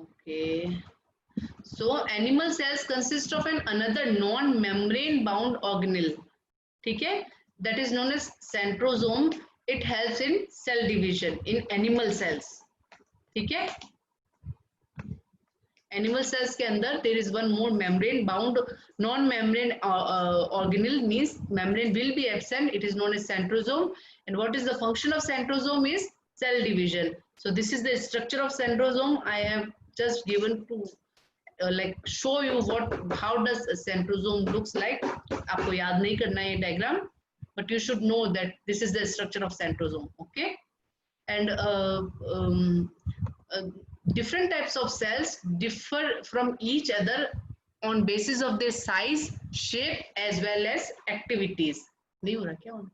Okay. So animal cells consist of another non-membrane bound organelle, ठीक है, that is known as centrosome. It helps in cell division in animal cells. ठीक है, animal cells के अंदर there is one more membrane bound non-membrane organelle, means membrane will be absent. It is known as centrosome, and what is the function of centrosome is cell division. So this is the structure of centrosome. I have just given to like show you how does a centrosome looks like. आपको याद नहीं करना है diagram, but you should know that this is the structure of centrosome. Okay, and different types of cells differ from each other on basis of their size, shape, as well as activities. नहीं हो रहा क्या on?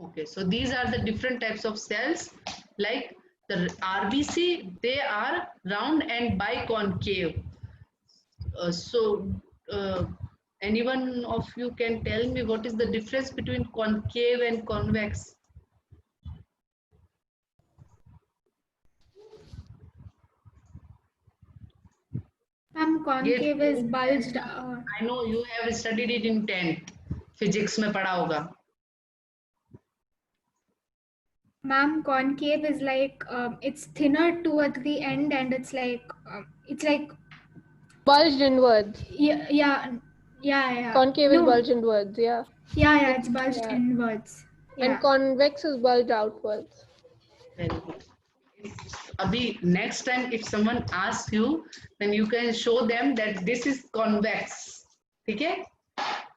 Okay, so these are the different types of cells. Like the RBC, they are round and biconcave. Anyone of you can tell me what is the difference between concave and convex? Concave is bulged. I know you have studied it in 10th. Physics में पढ़ा होगा. Ma'am, concave is like it's thinner towards the end, and it's like Bulged inwards. yeah. Concave is No. bulged inwards, yeah. Yeah, it's bulged Yeah. inwards. Yeah. And convex is bulged outwards. Very good. Abhi, next time if someone asks you, then you can show them that this is convex. ठीक है?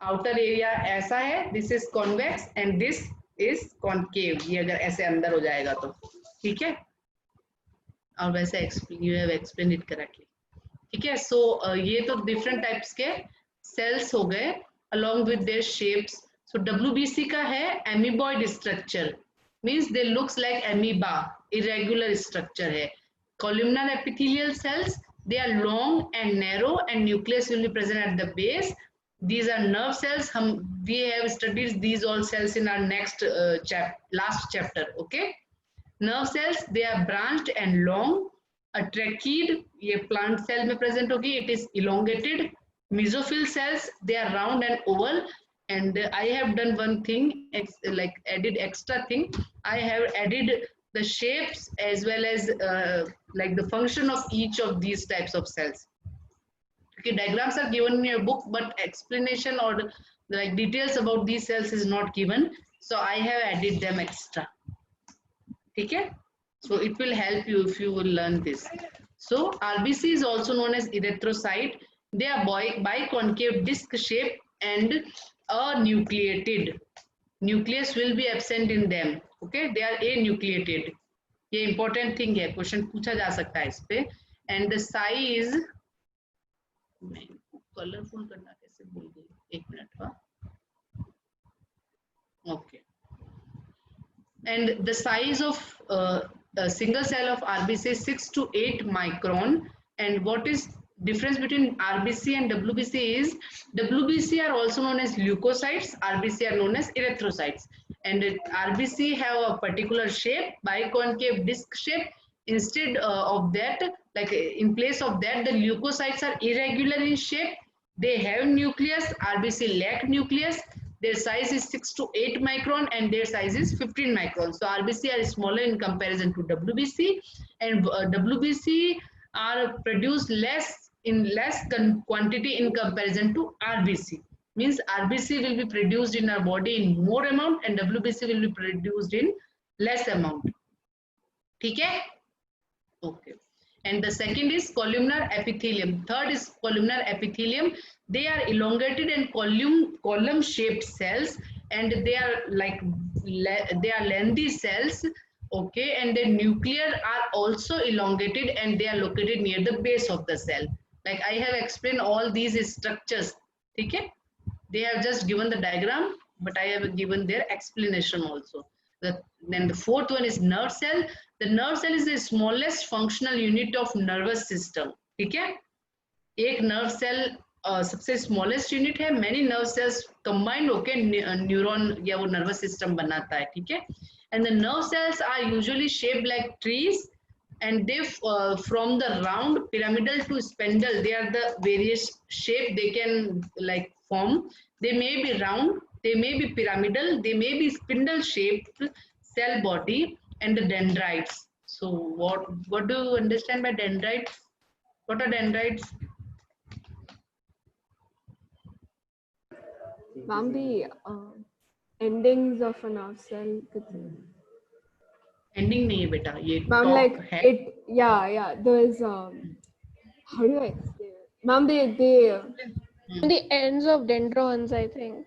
Outer area ऐसा है, this is convex and this is concave. ये अगर ऐसे अंदर हो जाएगा तो, ठीक है? और वैसे you have explained it correctly. ठीक है? So ये तो different types के cells हो गए along with their shapes. So WBC का है amoeboid structure. Means they looks like amoeba, irregular structure hai. Columnar epithelial cells, they are long and narrow and nucleus will be present at the base. These are nerve cells. We have studied these all cells in our next last chapter. Okay, nerve cells, they are branched and long. A tracheid, ये plant cell में present होगी, it is elongated. Mesophyll cells, they are round and oval. And I have done one thing, like added extra thing. I have added the shapes as well as like the function of each of these types of cells. Okay, diagrams are given in your book, but explanation or like details about these cells is not given. So I have added them extra. Okay, so it will help you if you will learn this. So RBC is also known as erythrocyte. They are biconcave disc shape and anucleated. Nucleus will be absent in them. Okay, they are anucleated. ये important thing है, question पूछा जा सकता है इस पे. And the size, मैं colorful करना कैसे भूल गई, एक मिनट हाँ. Okay. And the size of a single cell of RBC is 6 to 8 micron. And what is difference between RBC and WBC is WBC are also known as leukocytes, RBC are known as erythrocytes. And RBC have a particular shape, biconcave disc shape. Instead of that, like in place of that, the leukocytes are irregular in shape. They have nucleus, RBC lack nucleus. Their size is 6 to 8 micron and their size is 15 micron. So RBC are smaller in comparison to WBC, and WBC are produced in less quantity in comparison to RBC. Means RBC will be produced in our body in more amount and WBC will be produced in less amount. Okay? Okay. And the second is columnar epithelium. Third is columnar epithelium. They are elongated and column shaped cells, and they are like lengthy cells. Okay, and the nuclei are also elongated and they are located near the base of the cell. Like I have explained all these structures. Okay, they have just given the diagram, but I have given their explanation also. Then the fourth one is nerve cell. The nerve cell is the smallest functional unit of nervous system. ठीक है? एक nerve cell सबसे smallest unit है. Many nerve cells combined होके neuron या वो nervous system बनाता है. ठीक है? And the nerve cells are usually shaped like trees, and they from the round, pyramidal to spindle, they are the various shape they can like form. They may be round, they may be pyramidal, they may be spindle shaped cell body, and the dendrites. So what do you understand by dendrites? What are dendrites? Ma'am, the endings of a nerve cell. Ending नहीं है बेटा, ये Ma'am, top like है. it, yeah. There is how do I explain it? Ma'am, they The ends of dendrons, I think.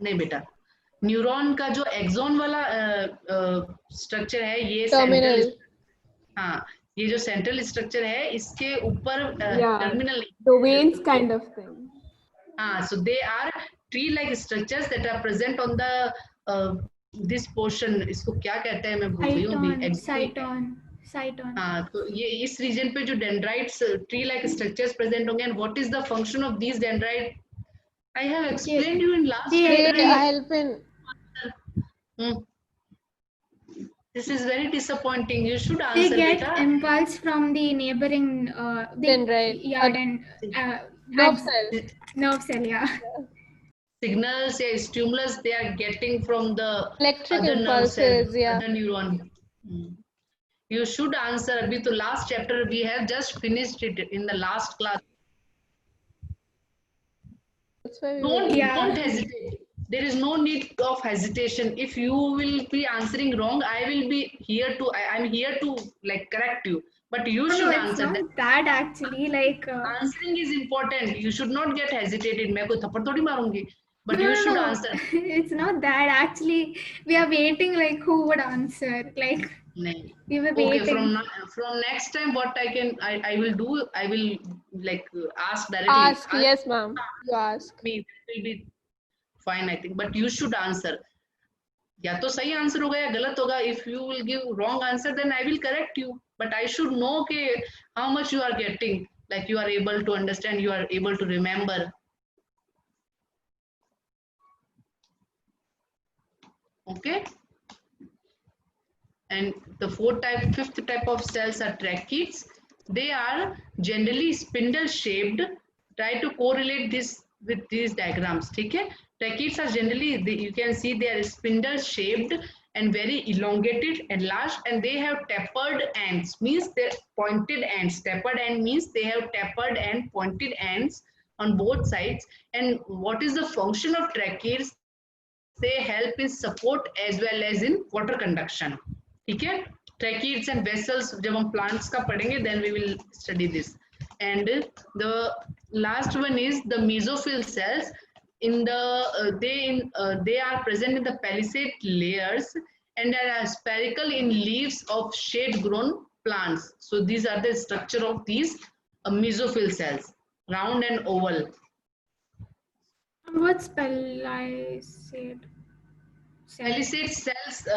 नहीं बेटा, neuron का जो axon वाला स्ट्रक्चर है ये Terminal. सेंट्रल, हाँ ये जो सेंट्रल स्ट्रक्चर है इसके ऊपर yeah, terminal, the veins kind of thing. हाँ, so they are tree like structures that are present on the this portion, इसको क्या कहते हैं मैं भूल गई हूँ, साइटोन. हाँ, तो ये इस रीजन पे जो dendrites tree like structures present होंगे, and what is the function of these dendrite, I have explained you in last They help in. This is very disappointing. You should They answer, get beta. impulse from the neighboring Dendrite. Nerve nerve cell, yeah. Signals, yeah, stimulus they are getting from the Electric other nerve cell, impulses, yeah. other neuron. You should answer. Abhi to last chapter we have just finished it in the last class. That's why we Don't hesitate. There is no need of hesitation. If you will be answering wrong, I will be here to. I'm here to like correct you. But you should No, it's answer not that actually. Like answering is important. You should not get hesitated. मैं कोई थप्पड़ थोड़ी मारूंगी. But you should answer. It's not that actually. We are waiting. Like who would answer? Like नहीं. we were Okay, waiting. from next time, what I will do. I will like ask directly. ask. Yes, ma'am. You ask. Me, it will be fine, I think. But you should answer. या तो सही answer होगा या गलत होगा. If you will give wrong answer, then I will correct you. But I should know के how much you are getting. Like you are able to understand, you are able to remember. Okay. And the fifth type of cells are tracheids. They are generally spindle shaped. Try to correlate this with these diagrams. Okay? Tracheids are generally, you can see they are spindle shaped and very elongated and large, and they have tapered ends, means they're pointed ends. Tapered end means they have tapered and pointed ends on both sides. And what is the function of tracheids? They help in support as well as in water conduction. ठीक है, tracheids and vessels जब हम plants का पढ़ेंगे then we will study this. And the last one is the mesophyll cells. In the they are present in the palisade layers and are spherical in leaves of shade grown plants. So these are the structure of these mesophyll cells, round and oval. What's palisade? Palisade cells,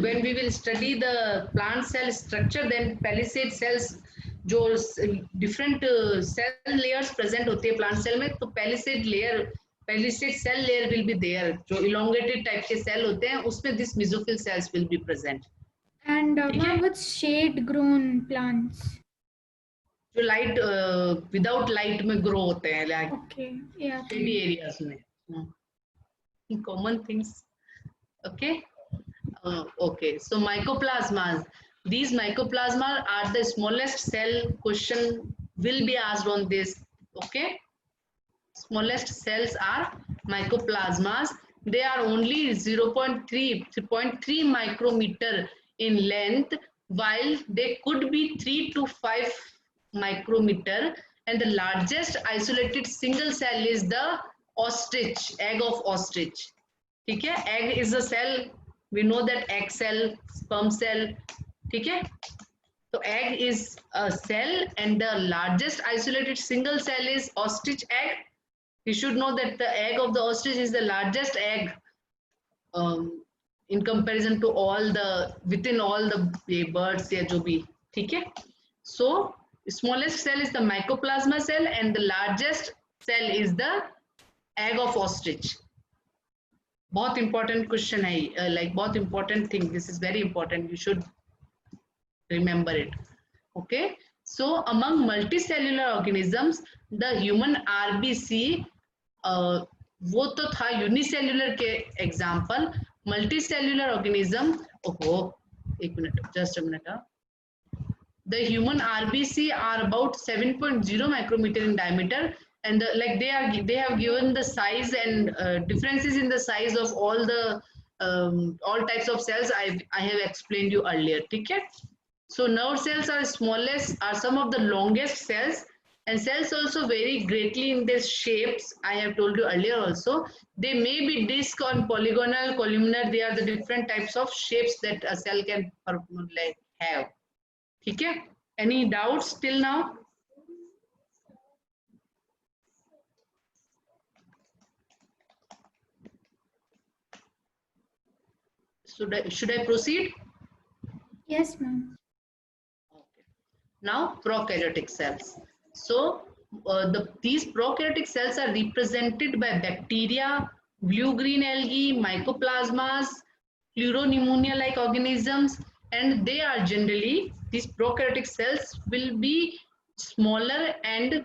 when we will study the plant cell structure, then palisade cells जो different cell layers present होती है plant cell में, तो palisade cell layer will be there. जो elongated type के cell होते हैं उसमें this mesophyll cells will be present. And what's shade grown plants? जो light without light में grow होते हैं, like Okay, yeah. shady areas में. Common things. Okay. Okay. So mycoplasmas. These mycoplasma are the smallest cell. Question will be asked on this. Okay. Smallest cells are mycoplasmas. They are only 3.3 micrometer in length, while they could be 3 to 5 micrometer. And the largest isolated single cell is the ostrich, egg of ostrich. Okay, egg is a cell. We know that egg cell, sperm cell. Okay, so egg is a cell, and the largest isolated single cell is ostrich egg. You should know that the egg of the ostrich is the largest egg in comparison to all the within all the birds. या जो भी, ठीक है? So smallest cell is the mycoplasma cell, and the largest cell is the egg of ostrich. बहुत important question है, like बहुत important thing. This is very important. You should remember it. Okay. So among multicellular organisms, the human RBC, वो तो था unicellular के example. Multicellular organism, oh, एक minute, just a minute. The human RBC are about 7.0 micrometer in diameter. And like they have given the size and differences in the size of all the all types of cells I have explained you earlier. Okay? So nerve cells are some of the longest cells, And cells also vary greatly in their shapes. I have told you earlier also. They may be disc or polygonal, columnar. They are the different types of shapes that a cell can like have. Okay? Any doubts till now? Should I proceed? Yes, ma'am. Okay. Now prokaryotic cells. So these prokaryotic cells are represented by bacteria, blue-green algae, mycoplasmas, pleuropneumonia-like organisms, and they are generally, these prokaryotic cells will be smaller and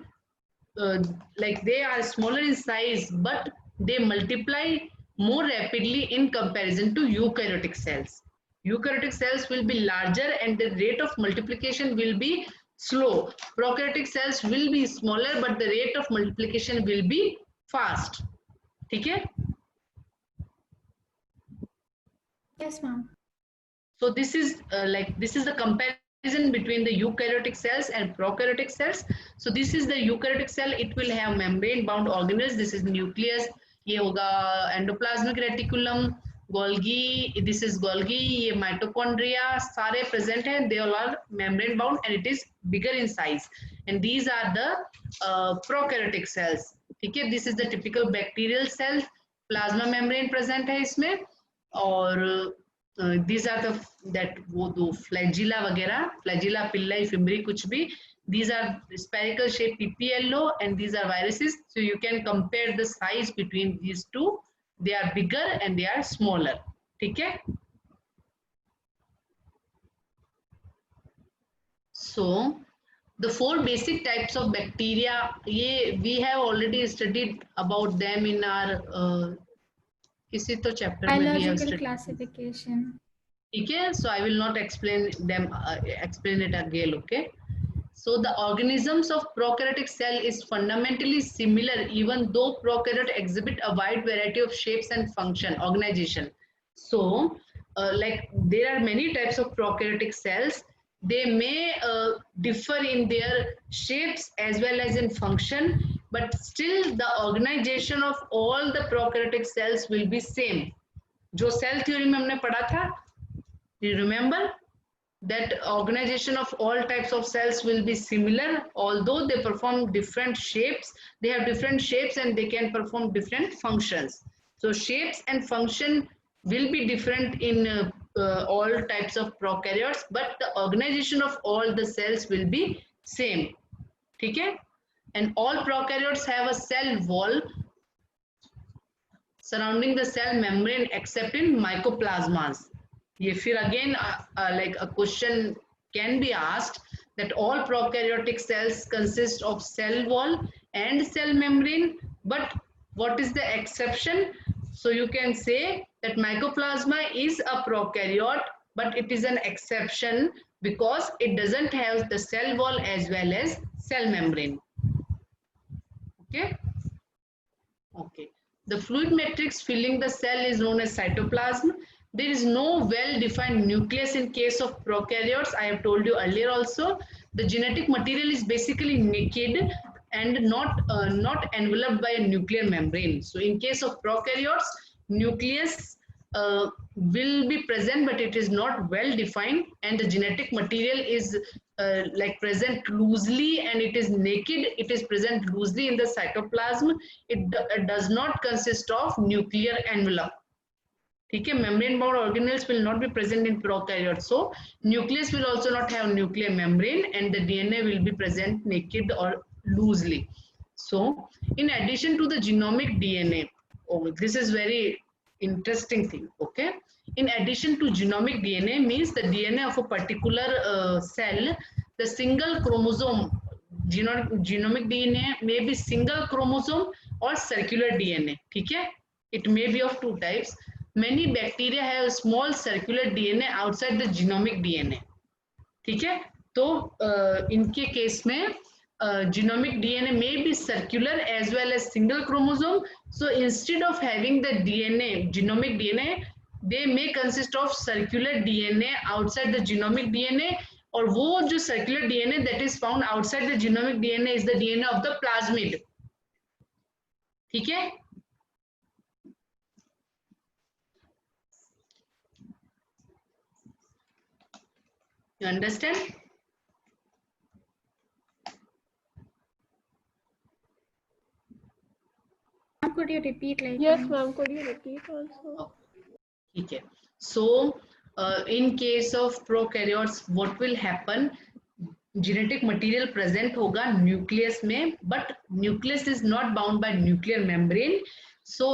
like they are smaller in size, but they multiply more rapidly in comparison to eukaryotic cells. Eukaryotic cells will be larger and the rate of multiplication will be slow. Prokaryotic cells will be smaller, but the rate of multiplication will be fast. Okay? Yes, ma'am. So this is this is the comparison between the eukaryotic cells and prokaryotic cells. So this is the eukaryotic cell. It will have membrane bound organelles. This is nucleus. ये होगा endoplasmic reticulum, Golgi. This is Golgi. ये mitochondria सारे present हैं. They all are membrane bound and it is bigger in size. And these are the prokaryotic cells. ठीक है? This is the typical bacterial cell. Plasma membrane present है इसमें और these are the that वो दो flagella वगैरह, flagella, Pillai, fimbriae कुछ भी, these are spherical shaped PPLO and these are viruses. So you can compare the size between these two. They are bigger and they are smaller. ठीक है? So the four basic types of bacteria, ये we have already studied about them in our किसी तो chapter में we have Biological studied. classification. Okay, so I will not explain them, explain it again. Okay, so the organisms of prokaryotic cell is fundamentally similar, even though prokaryote exhibit a wide variety of shapes and function organization. So like there are many types of prokaryotic cells. They may differ in their shapes as well as in function, but still the organization of all the prokaryotic cells will be same. जो cell theory में हमने पढ़ा था, do you remember that organization of all types of cells will be similar, although they perform different shapes. They have different shapes and they can perform different functions. So shapes and function will be different in all types of prokaryotes, but the organization of all the cells will be same. Okay? And all prokaryotes have a cell wall surrounding the cell membrane except in mycoplasmas. If here again like a question can be asked that all prokaryotic cells consist of cell wall and cell membrane, but what is the exception? So you can say that mycoplasma is a prokaryote, but it is an exception because it doesn't have the cell wall as well as cell membrane. Okay. Okay. The fluid matrix filling the cell is known as cytoplasm. There is no well-defined nucleus in case of prokaryotes. I have told you earlier also. The genetic material is basically naked and not enveloped by a nuclear membrane. So in case of prokaryotes, nucleus will be present, but it is not well defined, and the genetic material is like present loosely and it is naked. It is present loosely in the cytoplasm. It does not consist of nuclear envelope. Okay, membrane bound organelles will not be present in prokaryotes. So nucleus will also not have nuclear membrane and the DNA will be present naked or loosely. So in addition to the genomic DNA, oh, this is very interesting thing. Okay, in addition to genomic DNA means the DNA of a particular cell, the single chromosome, genomic DNA may be single chromosome or circular DNA. Okay, it may be of two types. Many bacteria have small circular DNA outside the genomic DNA. ठीक है? तो इनके case में genomic DNA may be circular as well as single chromosome. So instead of having the DNA, genomic DNA, they may consist of circular DNA outside the genomic DNA, और वो जो circular DNA that is found outside the genomic DNA is the DNA of the plasmid. ठीक है, you understand? Could you repeat like? Yes, ma'am. Could you repeat also? ठीक है. So in case of prokaryotes what will happen, genetic material present होगा nucleus में, but nucleus is not bound by nuclear membrane. So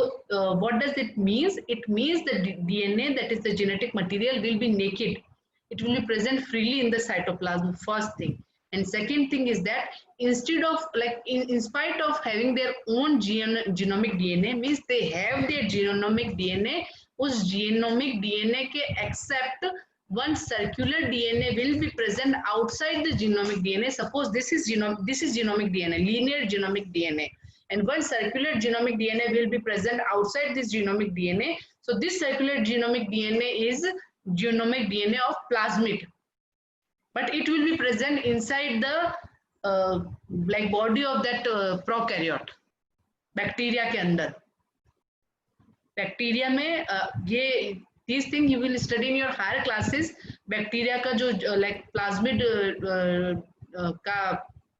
what does it means? It means the DNA, that is the genetic material, will be naked. It will be present freely in the cytoplasm, first thing. And second thing is that instead of like in spite of having their own genomic DNA, means they have their genomic DNA, उस genomic DNA के except one circular DNA will be present outside the genomic DNA. Suppose this is genomic DNA, linear genomic DNA, and one circular genomic DNA will be present outside this genomic DNA. So this circular genomic DNA is genomic DNA of plasmid, but it will be present inside the like body of that prokaryote, bacteria के अंदर. Bacteria में ये this thing you will study in your higher classes. Bacteria का जो like plasmid का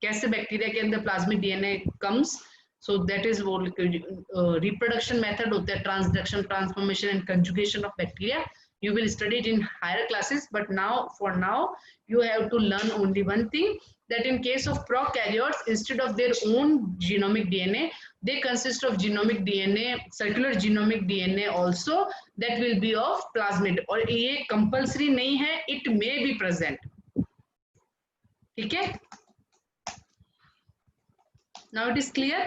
कैसे bacteria के अंदर plasmid DNA comes, so that is वो रिप्रोडक्शन मेथड होता है, transduction, transformation and conjugation of bacteria. You will study it in higher classes, but for now you have to learn only one thing, that in case of prokaryotes, instead of their own genomic DNA, they consist of genomic DNA, circular genomic DNA also, that will be of plasmid. और ये compulsory नहीं है, it may be present. ठीक है? Now it is clear.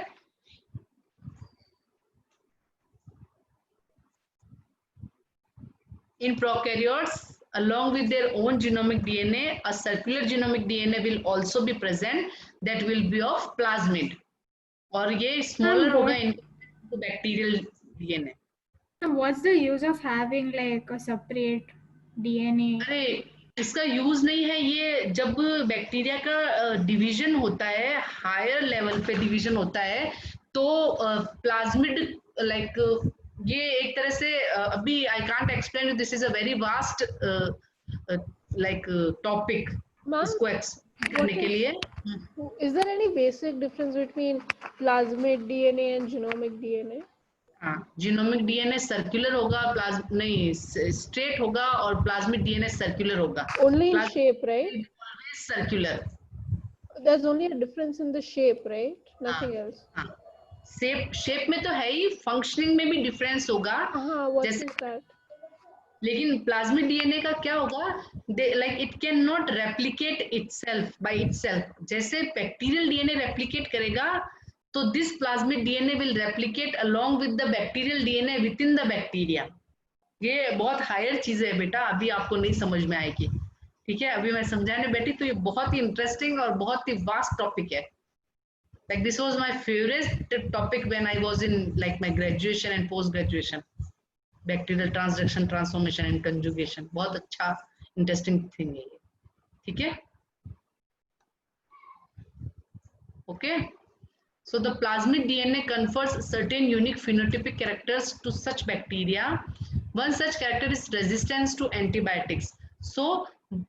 In prokaryotes, along with their own genomic DNA, a circular genomic DNA will also be present, that will be of plasmid. और ये smaller होगा in bacterial DNA. So what's the use of having like a separate DNA? अरे इसका use नहीं है. ये जब bacteria का डिवीजन होता है, हायर लेवल पे डिवीजन होता है, तो प्लाज्मिड लाइक ये एक तरह से अभी I can't explain, this is a very vast like topic इसको एक्सप्लेन करने के लिए. Is there any basic difference between plasmid DNA and genomic DNA? हाँ, जीनोमिक डीएनए सर्कुलर होगा, नहीं स्ट्रेट होगा, और प्लाज्मिड डीएनए सर्कुलर होगा. Only in shape, right? Circular. There's only a difference in the shape, right? Nothing else. हाँ, shape में तो है ही, फंक्शनिंग में भी डिफरेंस होगा. What is that? लेकिन प्लाज्मिड डीएनए का क्या होगा, like it can not replicate itself by itself. जैसे बैक्टीरियल डीएनए रेप्लिकेट करेगा, तो this plasmid DNA will replicate along with the bacterial DNA with in the bacteria. ये बहुत हायर चीज है बेटा, अभी आपको नहीं समझ में आएगी. ठीक है, अभी मैं समझाने बैठी तो ये बहुत ही इंटरेस्टिंग और बहुत ही वास्ट टॉपिक है. Like this was my favorite topic when I was in like my graduation and post graduation. Bacterial transduction, transformation and conjugation. बहुत अच्छा interesting thing है ये. ठीक है? Okay. So the plasmid DNA confers certain unique phenotypic characters to such bacteria. One such character is resistance to antibiotics. So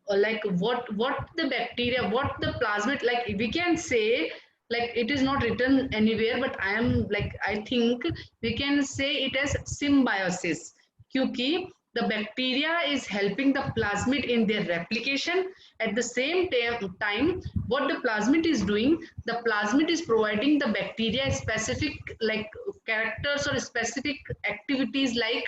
like what the bacteria, what the plasmid, like we can say, like it is not written anywhere, but I think we can say it as symbiosis, क्योंकि the bacteria is helping the plasmid in their replication. At the same time, what the plasmid is doing, the plasmid is providing the bacteria specific like characters or specific activities, like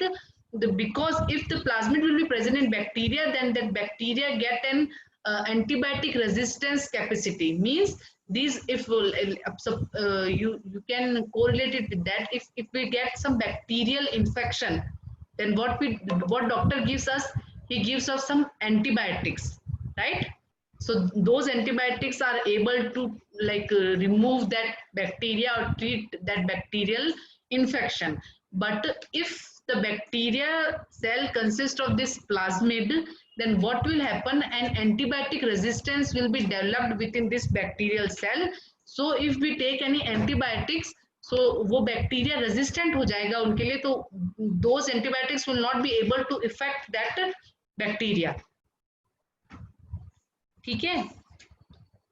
because if the plasmid will be present in bacteria, then that bacteria get an antibiotic resistance capacity. Means these, if you can correlate it with that, if we get some bacterial infection, then what doctor gives us, he gives us some antibiotics, right? So those antibiotics are able to like remove that bacteria or treat that bacterial infection. But if the bacteria cell consists of this plasmid, then what will happen? An antibiotic resistance will be developed within this bacterial cell. So if we take any antibiotics, so वो bacteria resistant हो जाएगा उनके लिए, तो those antibiotics will not be able to affect that bacteria. ठीक है,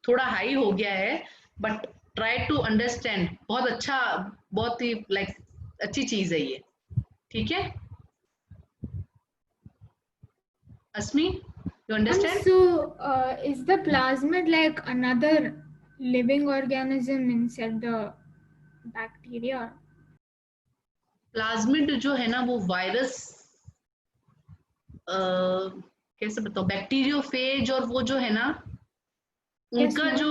थोड़ा high हो गया है, बट ट्राई टू अंडरस्टैंड. बहुत अच्छा, बहुत ही लाइक अच्छी चीज है ये. ठीक है अस्मी, you And understand? so, is the plasmid like another living organism instead the bacteria? Plasmid जो है ना वो वायरस, कैसे बताओ, बैक्टीरियोफेज और वो जो है ना उनका ma'am. जो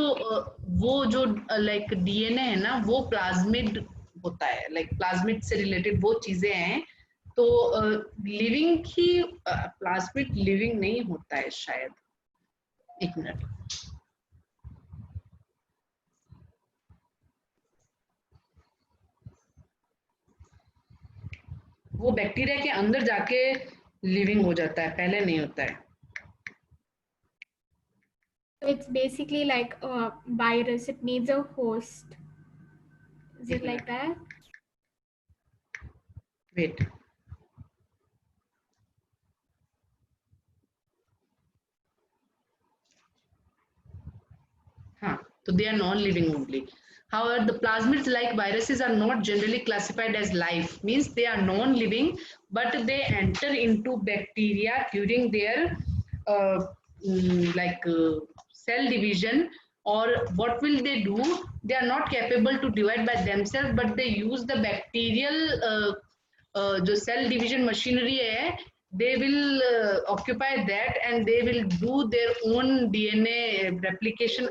वो जो लाइक डीएनए है ना वो प्लाज्मिड होता है, लाइक प्लाज्मिड से रिलेटेड वो चीजें हैं. तो लिविंग ही प्लाज्मिड लिविंग नहीं होता है शायद. एक मिनट, वो बैक्टीरिया के अंदर जाके लिविंग हो जाता है, पहले नहीं होता है. So it's basically like a virus. It needs a host. Is it like that? Wait, हाँ, तो they are non-living only. However, the plasmids like viruses are not generally classified as life, means they are non-living, but they enter into bacteria during their cell division. Or what will they do? They are not capable to divide by themselves, but they use the bacterial जो cell division machinery है, they will occupy that and they will do their own DNA replication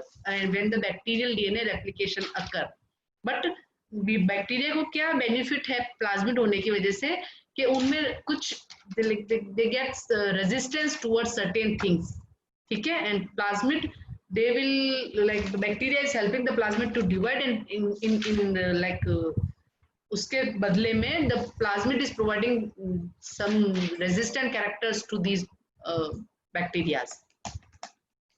when the bacterial DNA replication occur. But bacteria को क्या benefit है plasmid होने की वजह से कि उनमें कुछ they get resistance towards certain things. ठीक है, and plasmid they will like the bacteria is helping the plasmid to divide, and in उसके बदले में the plasmid is providing some resistant characters to these bacteria.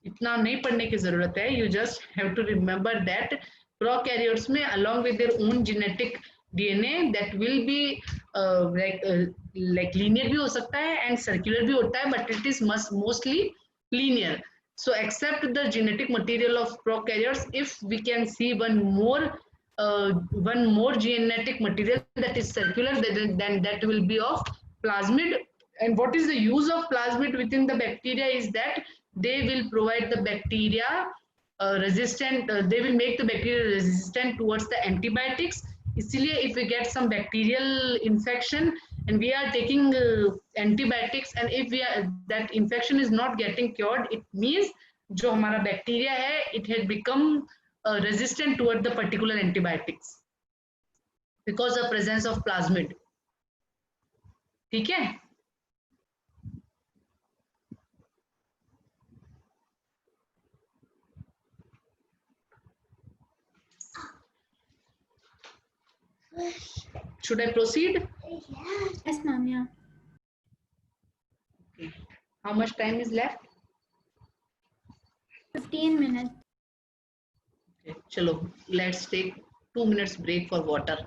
इतना नहीं पढ़ने की जरूरत है, you just have to remember that prokaryotes में along with their own genetic DNA that will be like linear भी हो सकता है and circular भी होता है, but it is mostly linear. So except the genetic material of prokaryotes, if we can see one more genetic material that is circular, then that will be of plasmid. And what is the use of plasmid within the bacteria is that they will provide the bacteria resistant, they will make the bacteria resistant towards the antibiotics. इसलिए if we get some bacterial infection and we are taking antibiotics, and if that infection is not getting cured, it means जो हमारा bacteria है it had become resistant toward the particular antibiotics because of presence of plasmid. ठीक है, should I proceed? Yes, ma'am. Yeah. Okay. How much time is left? 15 minutes. Okay, चलो let's take 2 minutes break for water.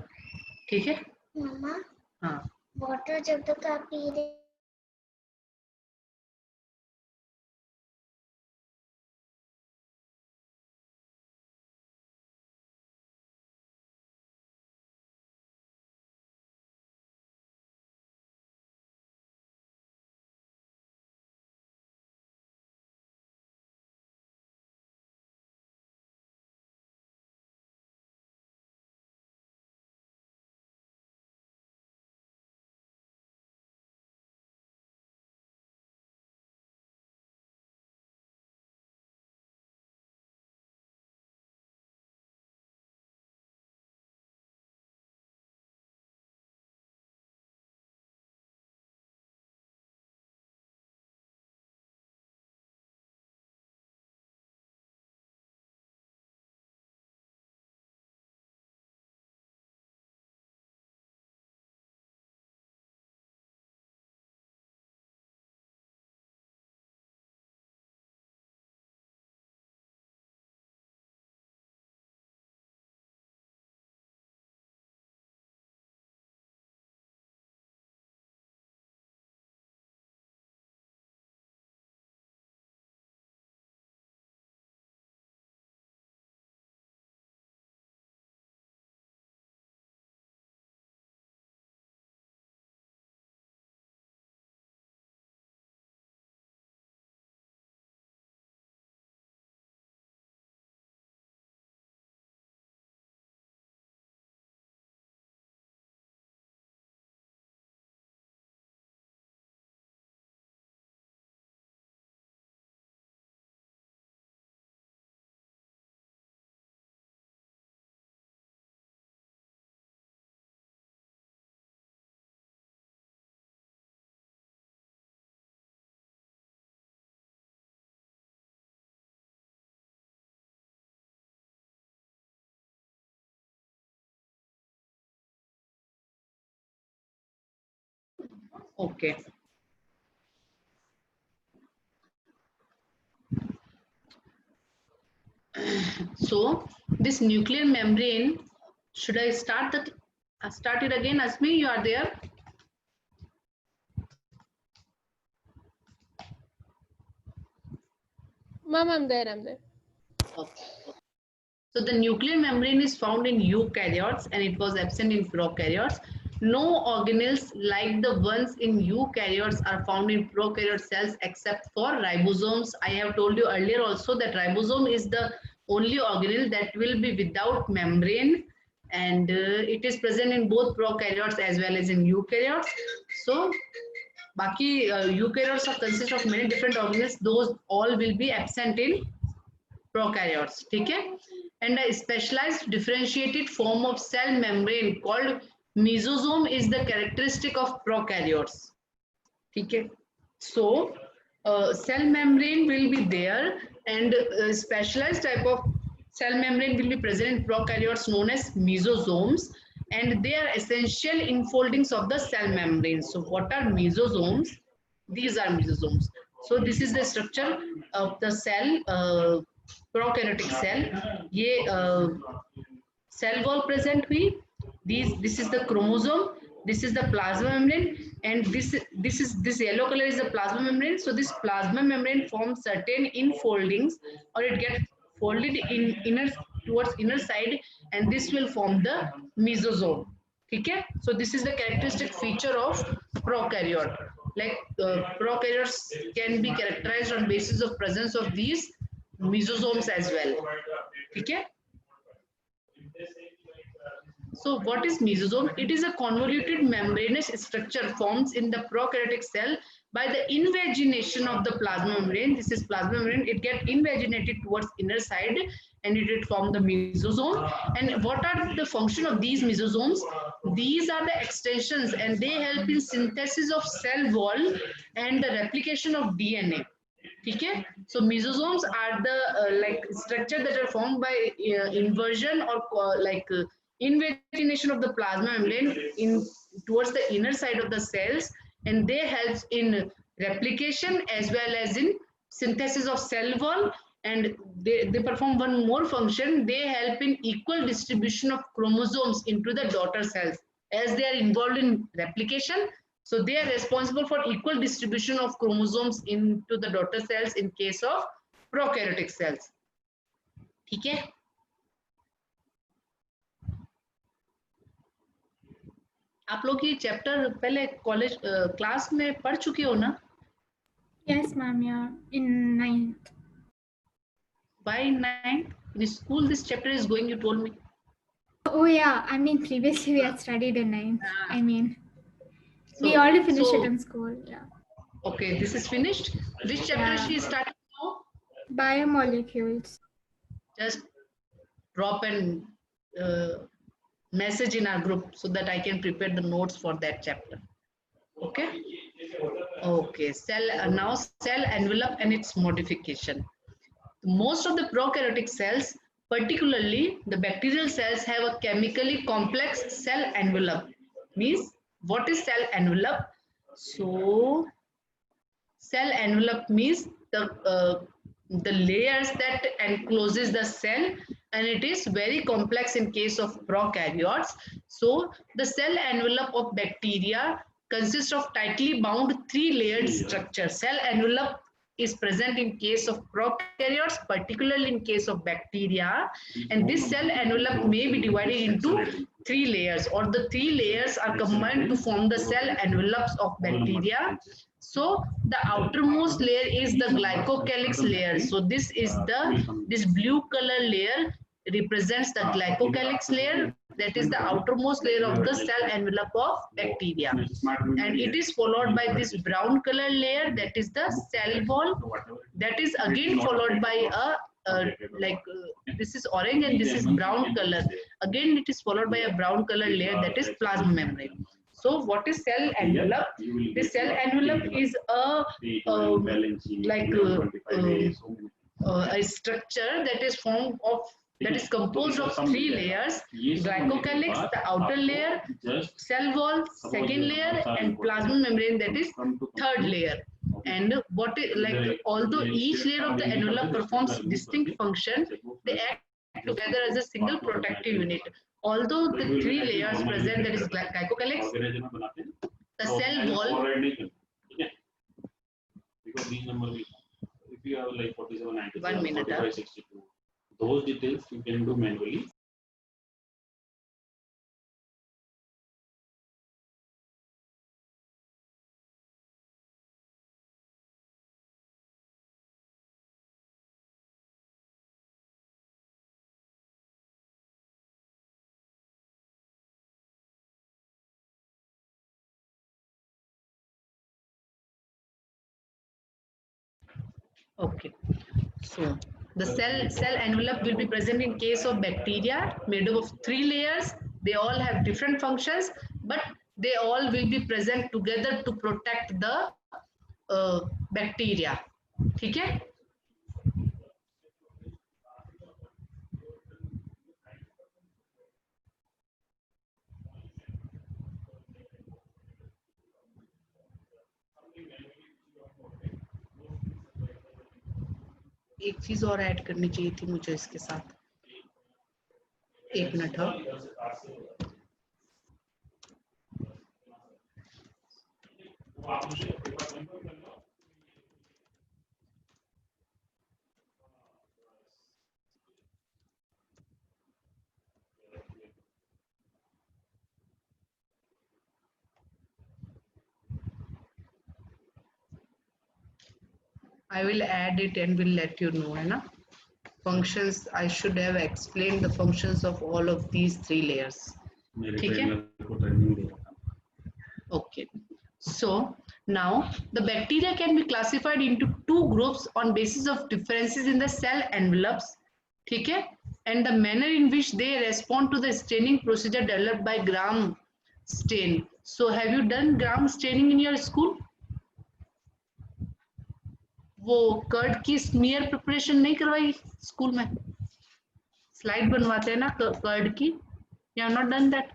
ठीक है मम्मा हाँ water जब तक आप P रहे Okay. So this nuclear membrane, should I start it again? Asmi, you are there? Ma'am, I'm there. Okay. So the nuclear membrane is found in eukaryotes and it was absent in prokaryotes. No organelles like the ones in eukaryotes are found in prokaryote cells except for ribosomes. I have told you earlier also that ribosome is the only organelle that will be without membrane, and it is present in both prokaryotes as well as in eukaryotes. So Baki eukaryotes are consist of many different organelles. Those all will be absent in prokaryotes. Okay? And a specialized differentiated form of cell membrane called mesosome is the characteristic of prokaryotes. Okay? So cell membrane will be there, and a specialized type of cell membrane will be present in prokaryotes known as mesosomes, and they are essential enfoldings of the cell membrane. So what are mesosomes? These are mesosomes. So this is the structure of the cell, prokaryotic cell. ये cell wall present हुई. This is the chromosome. This is the plasma membrane, and this yellow color is the plasma membrane. So this plasma membrane forms certain infoldings, or it gets folded in towards inner side, and this will form the mesosome. Okay? So this is the characteristic feature of prokaryote. Like prokaryotes can be characterized on basis of presence of these mesosomes as well. Okay? So what is mesosome? It is a convoluted membranous structure formed in the prokaryotic cell by the invagination of the plasma membrane. This is plasma membrane. It gets invaginated towards inner side, and it will form the mesosome. And what are the function of these mesosomes? These are the extensions, and they help in synthesis of cell wall and the replication of DNA. Okay? So mesosomes are the like structure that are formed by inversion or invagination of the plasma membrane in towards the inner side of the cells, and they help in replication as well as in synthesis of cell wall, and they perform one more function. They help in equal distribution of chromosomes into the daughter cells as they are involved in replication. So they are responsible for equal distribution of chromosomes into the daughter cells in case of prokaryotic cells. ठीक है? आप लोग ये chapter पहले college class में पढ़ चुके हो ना? Yes, ma'am. Yeah, in 9th. By 9th? In school this chapter is going, you told me. Oh yeah, I mean previously we had studied in 9th. I mean, we So- already finished so- it in school. Yeah. Okay, this is finished. Which chapter Yeah. she started now? Biomolecules. Just drop an message in our group so that I can prepare the notes for that chapter. Okay? Okay, now cell envelope and its modification. Most of the prokaryotic cells, particularly the bacterial cells, have a chemically complex cell envelope. Means, what is cell envelope? So, cell envelope means the layers that encloses the cell, and it is very complex in case of prokaryotes. So the cell envelope of bacteria consists of tightly bound 3-layered structure. Cell envelope is present in case of prokaryotes, particularly in case of bacteria, and this cell envelope may be divided into 3 layers, or the 3 layers are combined to form the cell envelopes of bacteria. So the outermost layer is the glycocalyx layer. So this blue color layer represents the glycocalyx layer, that is the outermost layer of the cell envelope of bacteria, and it is followed by this brown color layer, that is the cell wall, that is again followed by this is orange and this is brown color, again it is followed by a brown color layer, that is plasma membrane. So what is cell envelope? The cell envelope is a structure that is formed of that is composed of 3 layers: glycocalyx, the outer layer, cell wall, second layer, and plasma membrane, that is third layer. And what is, like, although each layer of the envelope performs distinct function, they act together as a single protective unit. Although the 3 layers present, that is glycocalyx, the cell wall, because these numbers, if you have like 47, 97, 1 minute, 45, 62, those details you can do manually. okay. So the cell envelope will be present in case of bacteria, made up of 3 layers. They all have different functions, but they all will be present together to protect the bacteria. ठीक है? एक चीज और add करनी चाहिए थी मुझे इसके साथ, 1 minute. I will add it and will let you know, है ना? Functions, I should have explained the functions of all of these 3 layers. ठीक है? Okay. So now the bacteria can be classified into 2 groups on basis of differences in the cell envelopes. ठीक है? And the manner in which they respond to the staining procedure developed by Gram stain. So have you done Gram staining in your school? वो curd की smear preparation नहीं करवाई school में? Slide बनवाते हैं ना कर्ड की? You have not done that?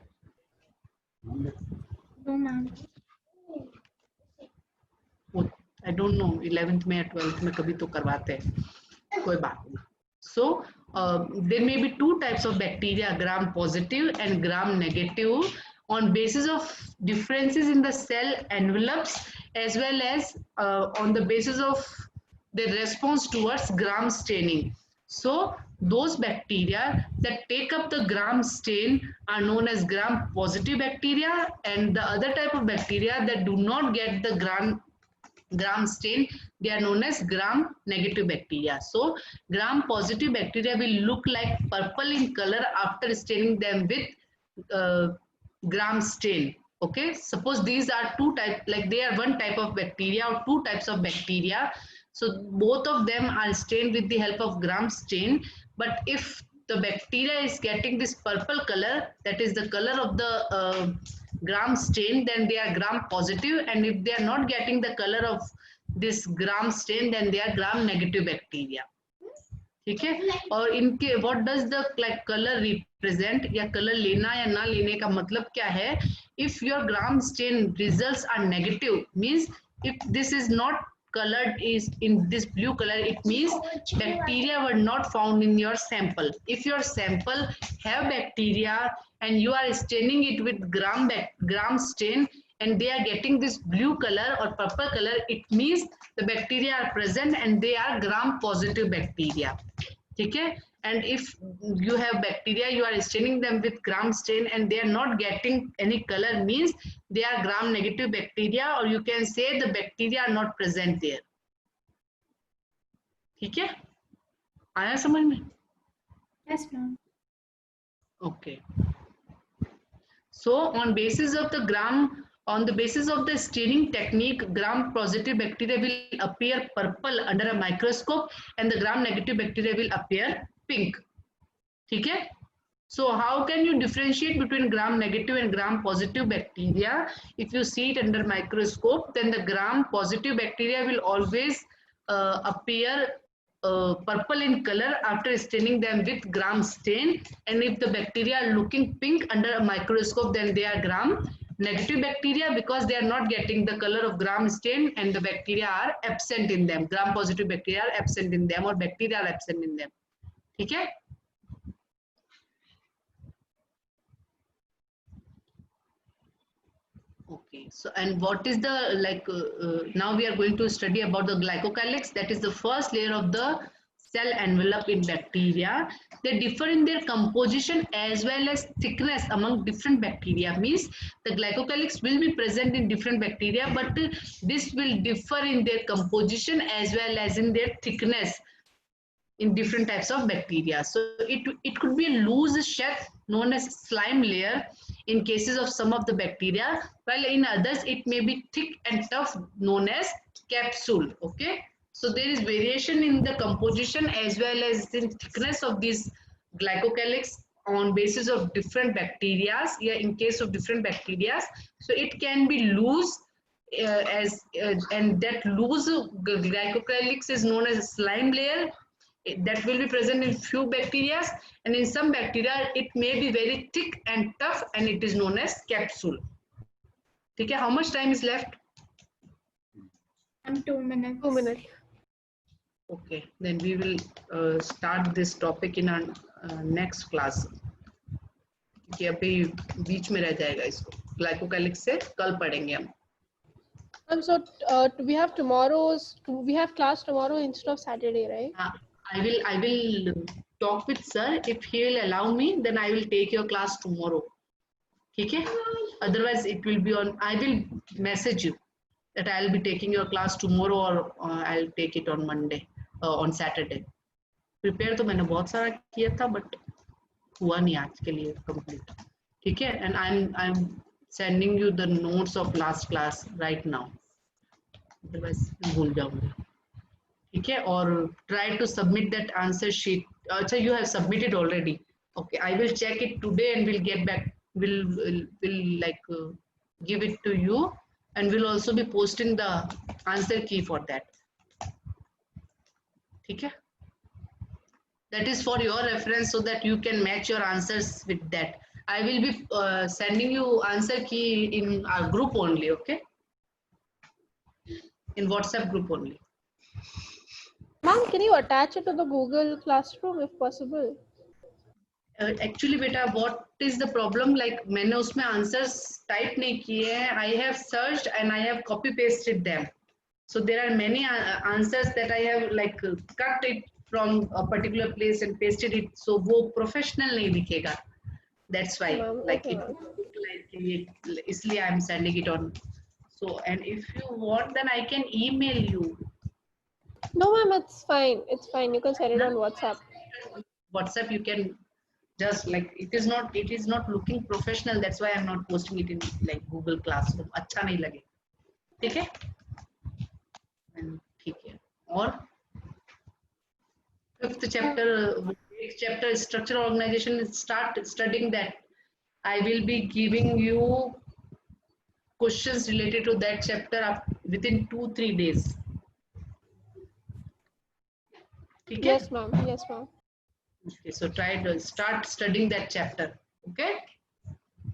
No, ma'am. I don't know, 11th में या 12th में कभी तो करवाते हैं, कोई बात नहीं. So there may be 2 types of bacteria, gram positive and gram negative, on basis of differences in the cell envelopes as well as on the basis of the response towards gram staining. So those bacteria that take up the gram stain are known as gram positive bacteria, and the other type of bacteria that do not get the gram stain, they are known as gram negative bacteria. So gram positive bacteria will look like purple in color after staining them with gram stain. Okay, suppose these are 2 types, like they are 1 type of bacteria or 2 types of bacteria. So both of them are stained with the help of gram stain. But if the bacteria is getting this purple color, that is the color of the gram stain, then they are gram positive. And if they are not getting the color of this gram stain, then they are gram negative bacteria. ठीक है? और इनके what does the like color represent, या color लेना या ना लेने का मतलब क्या है? If your gram stain results are negative, means if this is not colored is in this blue color, it means bacteria were not found in your sample. If your sample have bacteria and you are staining it with gram stain and they are getting this blue color or purple color, it means the bacteria are present and they are gram positive bacteria. Okay? And if you have bacteria, you are staining them with gram stain and they are not getting any color, means they are gram negative bacteria, or you can say the bacteria are not present there. ठीक है? आया समझ में? Yes, ma'am. Okay. So on basis of the staining technique, gram positive bacteria will appear purple under a microscope and the gram negative bacteria will appear pink. ठीक है? So how can you differentiate between gram negative and gram positive bacteria? If you see it under microscope, then the gram positive bacteria will always appear purple in color after staining them with gram stain, and if the bacteria are looking pink under a microscope, then they are gram negative bacteria because they are not getting the color of gram stain and the bacteria are absent in them. Gram positive bacteria are absent in them or bacteria are absent in them. ठीक है? Okay, so and what is the now we are going to study about the glycocalyx. That is the first layer of the cell envelope in bacteria. They differ in their composition as well as thickness among different bacteria. Means the glycocalyx will be present in different bacteria, but this will differ in their composition as well as in their thickness in different types of bacteria. So it could be a loose sheath known as slime layer in cases of some of the bacteria, while in others it may be thick and tough known as capsule. Okay, so there is variation in the composition as well as in thickness of this glycocalyx on basis of different bacteria. Yeah, in case of different bacteria, so it can be loose and that loose glycocalyx is known as a slime layer. That will be present in few bacteria, and in some bacteria it may be very thick and tough and it is known as capsule. Okay, how much time is left? 2 minutes. 2 minutes. Okay, then we will start this topic in our next class. कि अभी बीच में रह जाएगा इसको glycocalyx से कल पढ़ेंगे हम. So we have class tomorrow instead of Saturday, right? I will talk with sir. If he will allow me, then I will take your class tomorrow. Okay? Otherwise, it will be on. I will message you that I will be taking your class tomorrow or I'll take it on Monday, on Saturday. Prepare तो मैंने बहुत सारा किया था, but हुआ नहीं आज के लिए complete. ठीक है? And I'm sending you the notes of last class right now. Otherwise, भूल जाऊंगी. ठीक है, और try to submit that answer sheet. अच्छा, you have submitted already. Okay, I will check it today and we'll get back. Will give it to you, and we'll also be posting the answer key for that. ठीक है? That is for your reference so that you can match your answers with that. I will be sending you answer key in our group only. Okay? In WhatsApp group only. Ma'am, can you attach it to the Google Classroom if possible? Actually, beta, what is the problem? Like मैंने उसमें answers type नहीं किए हैं. I have searched and I have copy pasted them. So there are many answers that I have cut it from a particular place and pasted it. So वो professional नहीं दिखेगा. That's why. इसलिए I'm sending it on. So and if you want, then I can email you. No, ma'am, it's fine. It's fine. You can send it on WhatsApp. WhatsApp, you can just it is not looking professional. That's why I'm not posting it in Google Classroom. अच्छा नहीं लगे. ठीक है? ठीक है. और fifth chapter structure organization. Start studying that. I will be giving you questions related to that chapter within 2-3 days. Okay? Yes, ma'am. Yes, ma'am. Okay, so try to start studying that chapter. Okay.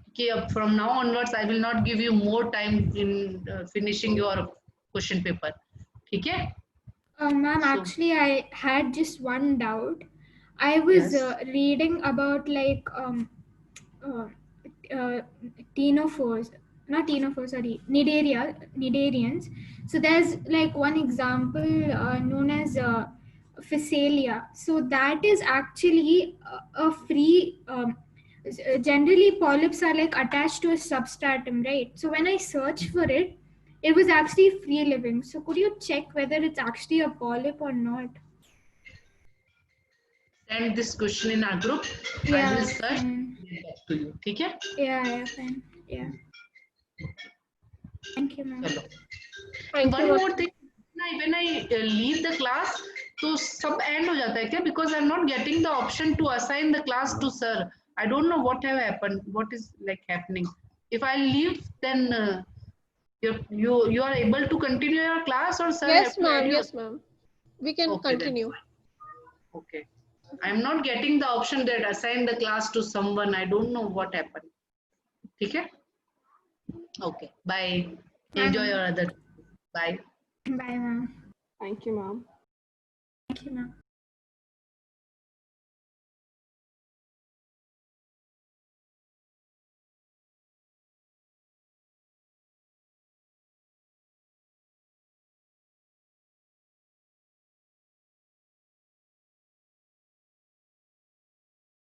Okay. From now onwards, I will not give you more time in finishing your question paper. Okay. Ma'am, actually, I had just one doubt. I was reading about Cnidarians. So there's one example known as Physalia. So that is actually a free. Generally, polyps are attached to a substratum, right? So when I search for it, it was actually free living. So could you check whether it's actually a polyp or not? Send this question in our group. Yeah. I will search and get back to you. Okay? Yeah, fine. Yeah. Thank you, ma'am. Hello. Thank One you. more thing. When I leave the class, तो सब end हो जाता है क्या? Because I'm not getting the option to assign the class to sir. I don't know what have happened. What is happening? If I leave, then you are able to continue your class, or sir? Yes, ma'am. Yes, ma'am. We can Okay, continue. Okay. I'm not getting the option that assign the class to someone. I don't know what happened. Okay? Okay. Bye. Enjoy your other. Bye. Bye, ma'am. Thank you, ma'am. Thank you, ma'am.